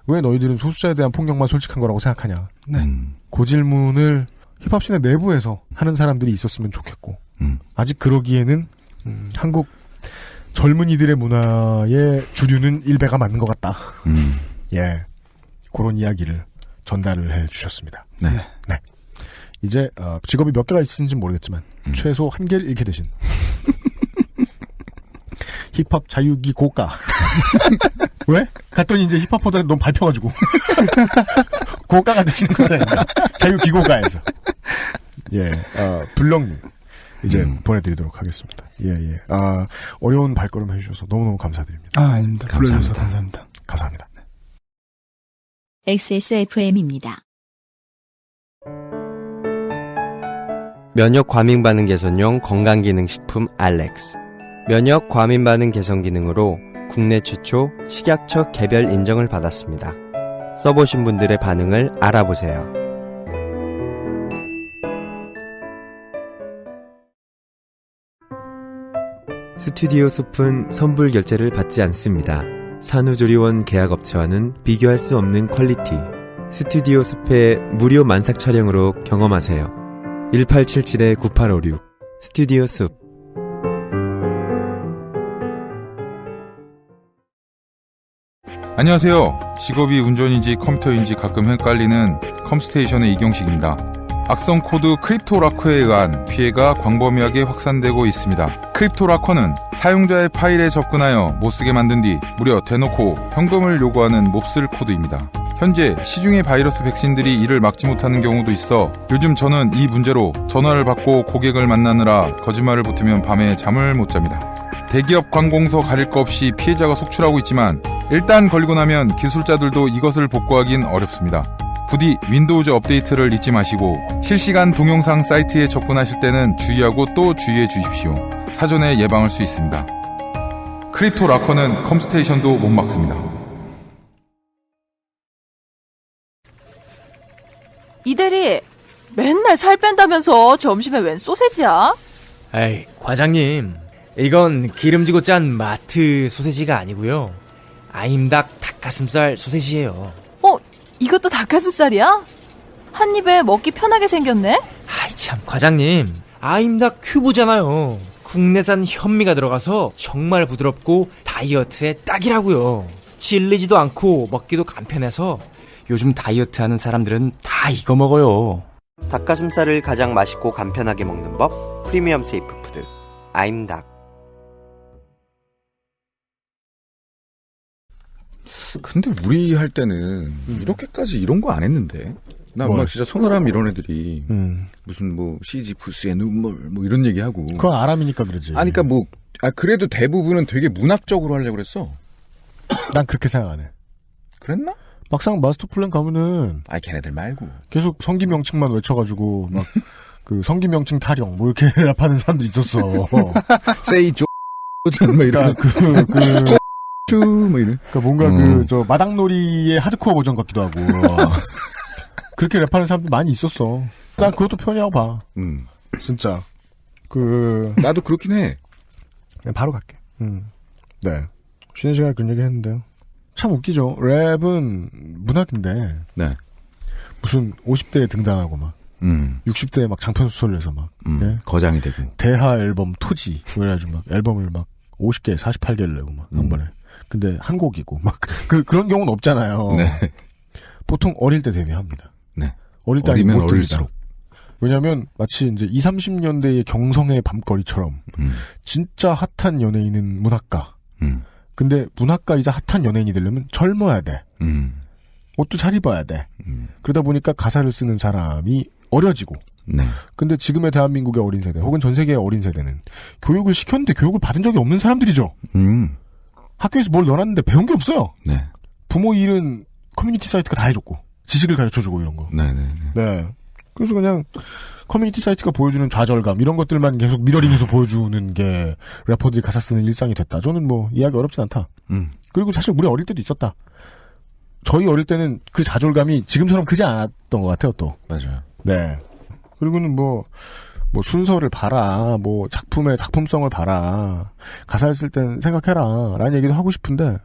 왜 너희들은 소수자에 대한 폭력만 솔직한 거라고 생각하냐. 네. 그 질문을 힙합씬의 내부에서 하는 사람들이 있었으면 좋겠고, 아직 그러기에는, 한국 젊은이들의 문화의 주류는 일배가 맞는 것 같다. 예. 그런 이야기를 전달을 해 주셨습니다. 네. 이제 직업이 몇 개가 있으신지는 모르겠지만 최소 한 개를 잃게 되신 힙합 자유기 고가. 왜? 갔더니 이제 힙합보다는 너무 밟혀가지고 고가가 되시는 것은 자유기 고가에서. 예, 블럭님 이제 보내드리도록 하겠습니다. 예. 어려운 발걸음 해주셔서 너무너무 감사드립니다. 아닙니다. 불러주셔서 감사합니다. 감사합니다. XSFM입니다. 면역 과민 반응 개선용 건강기능식품 알렉스. 면역 과민 반응 개선 기능으로 국내 최초 식약처 개별 인정을 받았습니다. 써보신 분들의 반응을 알아보세요. 스튜디오 숲은 선불 결제를 받지 않습니다. 산후조리원 계약업체와는 비교할 수 없는 퀄리티. 스튜디오 숲의 무료 만삭 촬영으로 경험하세요. 1877-9856 스튜디오 숲. 안녕하세요. 직업이 운전인지 컴퓨터인지 가끔 헷갈리는 컴스테이션의 이경식입니다. 악성 코드 크립토라커에 의한 피해가 광범위하게 확산되고 있습니다. 크립토라커는 사용자의 파일에 접근하여 못쓰게 만든 뒤 무려 대놓고 현금을 요구하는 몹쓸 코드입니다. 현재 시중의 바이러스 백신들이 이를 막지 못하는 경우도 있어 요즘 저는 이 문제로 전화를 받고 고객을 만나느라 거짓말을 보태면 밤에 잠을 못 잡니다. 대기업 관공서 가릴 거 없이 피해자가 속출하고 있지만 일단 걸리고 나면 기술자들도 이것을 복구하긴 어렵습니다. 부디 윈도우즈 업데이트를 잊지 마시고 실시간 동영상 사이트에 접근하실 때는 주의하고 또 주의해 주십시오. 사전에 예방할 수 있습니다. 크립토 라커는 컴스테이션도 못 막습니다. 이 대리, 맨날 살 뺀다면서 점심에 웬 소세지야? 에이, 과장님. 이건 기름지고 짠 마트 소세지가 아니고요. 아임닭 닭가슴살 소세지예요. 이것도 닭가슴살이야? 한 입에 먹기 편하게 생겼네? 아이 참, 과장님. 아임닭 큐브잖아요. 국내산 현미가 들어가서 정말 부드럽고 다이어트에 딱이라고요. 질리지도 않고 먹기도 간편해서 요즘 다이어트 하는 사람들은 다 이거 먹어요. 닭가슴살을 가장 맛있고 간편하게 먹는 법, 프리미엄 세이프 푸드 아임닭. 근데 우리 할 때는 이렇게까지 이런 거 안 했는데. 나 막 진짜 손아람 이런 애들이 무슨 뭐 시지푸스의 눈물 뭐 이런 얘기하고. 그건 아람이니까 그러지. 아니 그러니까 뭐 그래도 대부분은 되게 문학적으로 하려고 그랬어. 난 그렇게 생각 안 해. 그랬나? 막상 마스터 플랜 가면은 걔네들 말고 계속 성기 명칭만 외쳐가지고 막 그 성기 명칭 타령 뭐 이렇게 랩하는 사람도 있었어. 세이 쪼 뭐 이런 뭐 이런. 그러니까 뭔가 저 마당놀이의 하드코어 버전 같기도 하고. 그렇게 랩하는 사람도 많이 있었어. 난 그것도 편이라고 봐. 진짜. 나도 그렇긴 해. 그냥 바로 갈게. 네. 쉬는 시간에 그런 얘기 했는데요. 참 웃기죠. 랩은 문학인데. 네. 무슨 50대에 등단하고 막. 60대에 막 장편소설에서 막. 예? 거장이 되고. 대하 앨범 토지. 그래가지고 막 앨범을 막 50개, 48개를 내고 막. 한 번에. 근데 한 곡이고. 막. 그런 경우는 없잖아요. 네. 보통 어릴 때 데뷔합니다. 네. 어릴 때 어리면 어릴수록. 왜냐면 마치 이제 20, 30년대의 경성의 밤거리처럼 진짜 핫한 연예인은 문학가. 근데 문학가이자 핫한 연예인이 되려면 젊어야 돼. 옷도 잘 입어야 돼. 그러다 보니까 가사를 쓰는 사람이 어려지고. 네. 근데 지금의 대한민국의 어린 세대 혹은 전 세계의 어린 세대는 교육을 시켰는데 교육을 받은 적이 없는 사람들이죠. 학교에서 뭘 넣어놨는데 배운 게 없어요. 네. 부모 일은 커뮤니티 사이트가 다 해줬고 지식을 가르쳐주고 이런 거. 네. 그래서 그냥 커뮤니티 사이트가 보여주는 좌절감 이런 것들만 계속 미러링해서 보여주는 게 래퍼들이 가사 쓰는 일상이 됐다. 저는 뭐 이해하기 어렵진 않다. 그리고 사실 우리 어릴 때도 있었다. 저희 어릴 때는 그 좌절감이 지금처럼 크지 않았던 것 같아요. 또. 맞아요. 네. 그리고는 뭐 순서를 봐라. 뭐 작품의 작품성을 봐라. 가사를 쓸 땐 생각해라. 라는 얘기도 하고 싶은데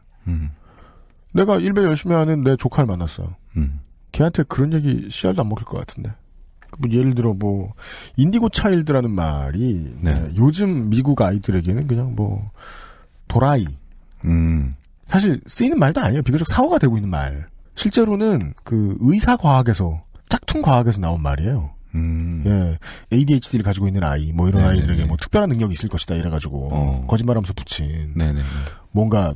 내가 일배 열심히 하는 내 조카를 만났어요. 걔한테 그런 얘기 씨알도 안 먹힐 것 같은데. 뭐 예를 들어 뭐 인디고 차일드라는 말이 요즘 미국 아이들에게는 그냥 뭐 도라이. 사실 쓰이는 말도 아니에요. 비교적 사고가 되고 있는 말. 실제로는 그 의사과학에서 짝퉁 과학에서 나온 말이에요. 예, ADHD를 가지고 있는 아이, 뭐 이런 아이들에게 뭐 특별한 능력이 있을 것이다 이래가지고 거짓말하면서 붙인 뭔가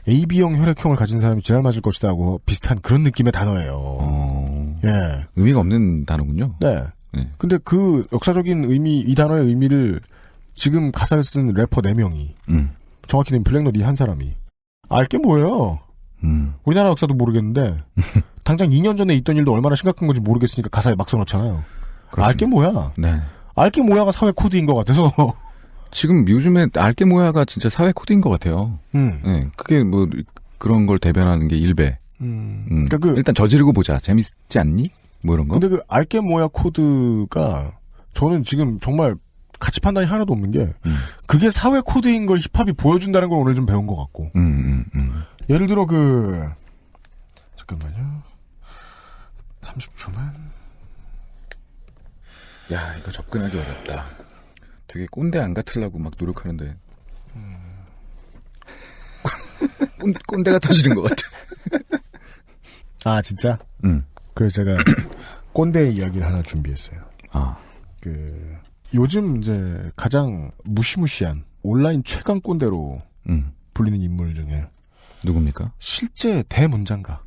AB형 혈액형을 가진 사람이 지랄 맞을 것이다 하고 비슷한 그런 느낌의 단어예요. 예, 의미가 없는 단어군요. 네. 근데 그 역사적인 의미, 이 단어의 의미를 지금 가사를 쓴 래퍼 4명이 정확히는 블랙넛 이 한 사람이 알게 뭐예요? 우리나라 역사도 모르겠는데 당장 2년 전에 있던 일도 얼마나 심각한 건지 모르겠으니까 가사에 막 써놓잖아요. 알게 뭐야? 네. 알게 뭐야가 사회 코드인 것 같아서 지금 요즘에 알게 뭐야가 진짜 사회 코드인 것 같아요. 네, 그게 뭐 그런 걸 대변하는 게 일배. 그러니까 일단 저지르고 보자. 재밌지 않니? 뭐 이런 거. 근데 그 알게 뭐야 코드가 저는 지금 정말 가치 판단이 하나도 없는 게 그게 사회 코드인 걸 힙합이 보여준다는 걸 오늘 좀 배운 것 같고. 예를 들어 잠깐만요. 30초만. 야, 이거 접근하기 어렵다. 되게 꼰대 안 같으려고 막 노력하는데. 꼰대 같아지는 것 같아. 아, 진짜? 그래서 제가 꼰대 이야기를 하나 준비했어요. 요즘 이제 가장 무시무시한 온라인 최강 꼰대로 불리는 인물 중에 누굽니까? 실제 대문장가.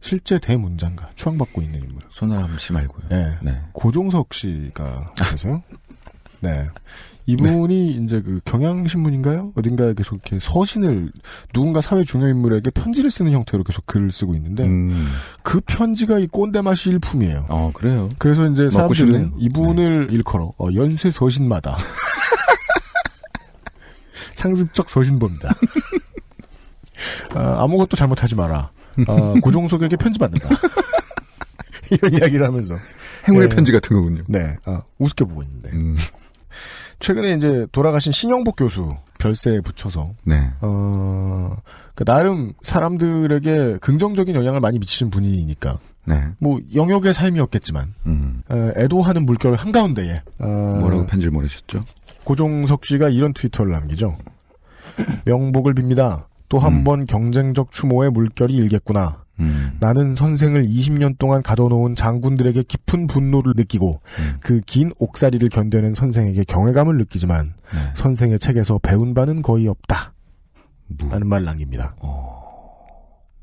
실제 대문장가 추앙받고 있는 인물. 손아람 씨 말고요. 네. 고종석 씨가 계세요. 네. 이분이 이제 그 경향신문인가요? 어딘가에 계속 이렇게 서신을 누군가 사회 중요인물에게 편지를 쓰는 형태로 계속 글을 쓰고 있는데 그 편지가 이 꼰대 맛이 일품이에요. 그래요. 그래서 이제 사람들은 싶네요. 이분을 일컬어 연쇄 서신마다 상습적 서신범이다. 아무것도 잘못하지 마라. 고종석에게 편지 받는다. 이런 이야기를 하면서 행운의 편지 같은 거군요. 네, 우습게 보고 있는데. 최근에 이제 돌아가신 신영복 교수 별세에 붙여서 나름 사람들에게 긍정적인 영향을 많이 미치신 분이니까 뭐 영역의 삶이었겠지만 애도하는 물결 한가운데에 뭐라고 편지를 보내셨죠? 고종석 씨가 이런 트위터를 남기죠. 명복을 빕니다. 또 한 번 경쟁적 추모의 물결이 일겠구나. 나는 선생을 20년 동안 가둬놓은 장군들에게 깊은 분노를 느끼고 그 긴 옥살이를 견뎌낸 선생에게 경외감을 느끼지만 선생의 책에서 배운 바는 거의 없다. 라는 말을 남깁니다.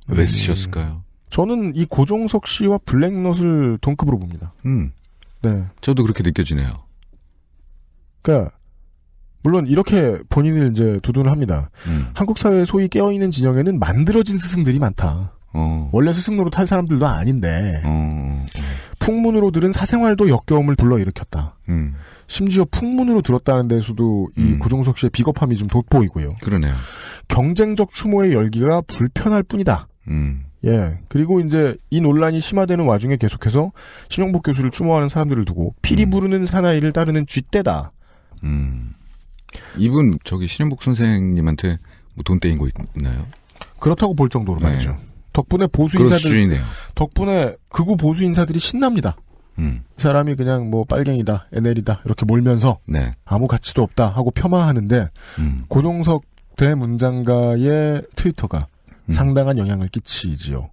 왜 쓰셨을까요? 저는 이 고종석 씨와 블랙넛을 동급으로 봅니다. 네. 저도 그렇게 느껴지네요. 그러니까 물론 이렇게 본인을 이제 두둔을 합니다. 한국 사회에 소위 깨어있는 진영에는 만들어진 스승들이 많다. 원래 스승 노릇할 사람들도 아닌데 풍문으로 들은 사생활도 역겨움을 불러일으켰다. 심지어 풍문으로 들었다는 데서도 이 고종석 씨의 비겁함이 좀 돋보이고요. 그러네요. 경쟁적 추모의 열기가 불편할 뿐이다. 예. 그리고 이제 이 논란이 심화되는 와중에 계속해서 신용복 교수를 추모하는 사람들을 두고 피리 부르는 사나이를 따르는 쥐떼다. 이분 신용복 선생님한테 뭐 돈 떼인 거 있나요? 그렇다고 볼 정도로 말이죠. 덕분에 보수 그런 인사들 수준이네요. 덕분에 극우 보수 인사들이 신납니다. 이 사람이 그냥 뭐 빨갱이다, NL이다 이렇게 몰면서 아무 가치도 없다 하고 폄하하는데 고종석 대문장가의 트위터가 상당한 영향을 끼치지요.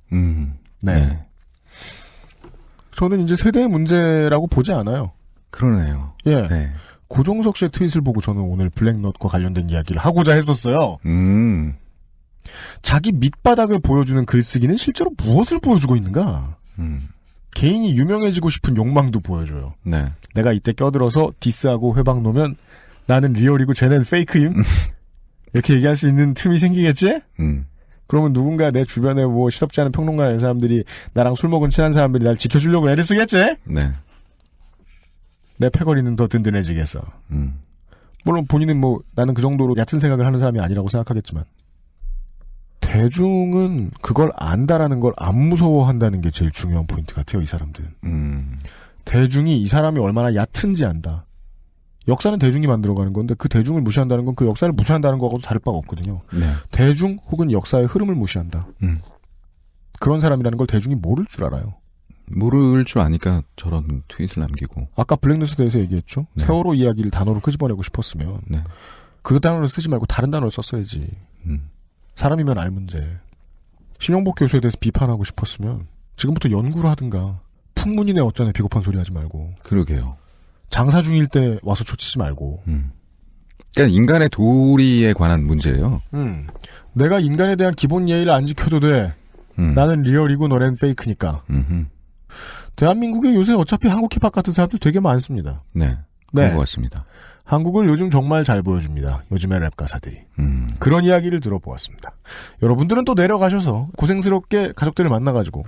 네. 저는 이제 세대의 문제라고 보지 않아요. 그러네요. 예. 네. 고종석 씨의 트윗을 보고 저는 오늘 블랙넛과 관련된 이야기를 하고자 했었어요. 자기 밑바닥을 보여주는 글쓰기는 실제로 무엇을 보여주고 있는가? 개인이 유명해지고 싶은 욕망도 보여줘요. 네. 내가 이때 껴들어서 디스하고 회방 놓으면 나는 리얼이고 쟤는 페이크임? 이렇게 얘기할 수 있는 틈이 생기겠지? 그러면 누군가 내 주변에 뭐 시덥지 않은 평론가 이런 사람들이 나랑 술 먹은 친한 사람들이 날 지켜주려고 애를 쓰겠지? 네. 내 패거리는 더 든든해지겠어. 물론 본인은 뭐 나는 그 정도로 얕은 생각을 하는 사람이 아니라고 생각하겠지만 대중은 그걸 안다라는 걸 안 무서워한다는 게 제일 중요한 포인트 같아요. 이 사람들은. 대중이 이 사람이 얼마나 얕은지 안다. 역사는 대중이 만들어가는 건데 그 대중을 무시한다는 건 그 역사를 무시한다는 거하고도 다를 바가 없거든요. 네. 대중 혹은 역사의 흐름을 무시한다. 그런 사람이라는 걸 대중이 모를 줄 알아요. 모를 줄 아니까 저런 트윗을 남기고. 아까 블랙뉴스에 대해서 얘기했죠. 네. 세월호 이야기를 단어로 끄집어내고 싶었으면 그 단어를 쓰지 말고 다른 단어를 썼어야지. 사람이면 알 문제. 신용복 교수에 대해서 비판하고 싶었으면 지금부터 연구를 하든가 풍문이네 어쩌네 비겁한 소리 하지 말고. 그러게요. 장사 중일 때 와서 초치지 말고. 그러니까 인간의 도리에 관한 문제예요. 내가 인간에 대한 기본 예의를 안 지켜도 돼. 나는 리얼이고 너넨 페이크니까. 대한민국에 요새 어차피 한국 힙합 같은 사람들 되게 많습니다. 네. 그런 것 같습니다. 한국을 요즘 정말 잘 보여줍니다. 요즘의 랩 가사들이. 그런 이야기를 들어보았습니다. 여러분들은 또 내려가셔서 고생스럽게 가족들을 만나가지고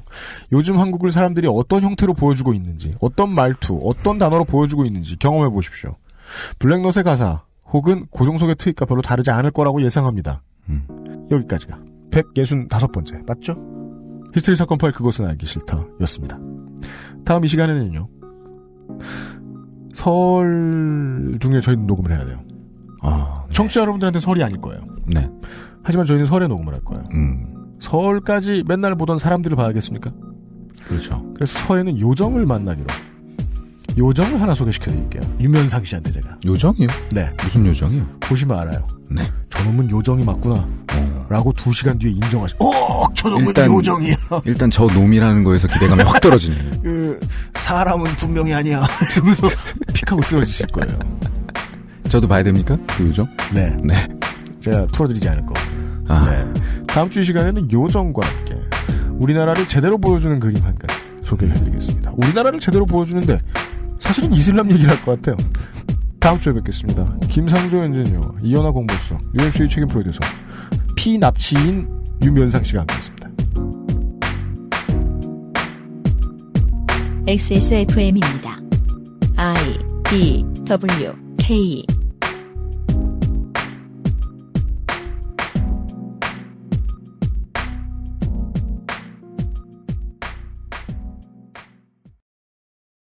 요즘 한국을 사람들이 어떤 형태로 보여주고 있는지, 어떤 말투, 어떤 단어로 보여주고 있는지 경험해 보십시오. 블랙넛의 가사 혹은 고종석의 트윗과 별로 다르지 않을 거라고 예상합니다. 여기까지가 165번째 맞죠? 히스테리 사건 파일 그것은 알기 싫다 였습니다. 다음 이 시간에는요. 설 중에 저희는 녹음을 해야 돼요. 네. 청취자 여러분들한테 설이 아닐 거예요. 네. 하지만 저희는 설에 녹음을 할 거예요. 설까지 맨날 보던 사람들을 봐야겠습니까? 그렇죠. 그래서 설에는 요정을 만나기로. 요정을 하나 소개시켜드릴게요. 유면상 씨한테 제가. 요정이요? 네. 무슨 요정이요? 보시면 알아요. 네. 저놈은 요정이 맞구나. 라고 2시간 뒤에 인정하시. 저놈은 일단, 요정이야. 일단 저 놈이라는 거에서 기대감이 확 떨어지네요. 사람은 분명히 아니야. 그러면서 픽하고 쓰러지실 거예요. 저도 봐야 됩니까? 그 요정? 네. 네. 제가 풀어드리지 않을 거. 네. 다음 주 이 시간에는 요정과 함께 우리나라를 제대로 보여주는 그림 한 가지 소개를 해드리겠습니다. 우리나라를 제대로 보여주는데 사실은 이슬람 얘기를 할 것 같아요. 다음 주에 뵙겠습니다. 김상조 엔지니어와 이현아 공보수석, UMC의 책임 프로듀서, 피납치인 유면상 씨가 함께했습니다. XSFM입니다. I, D, W, K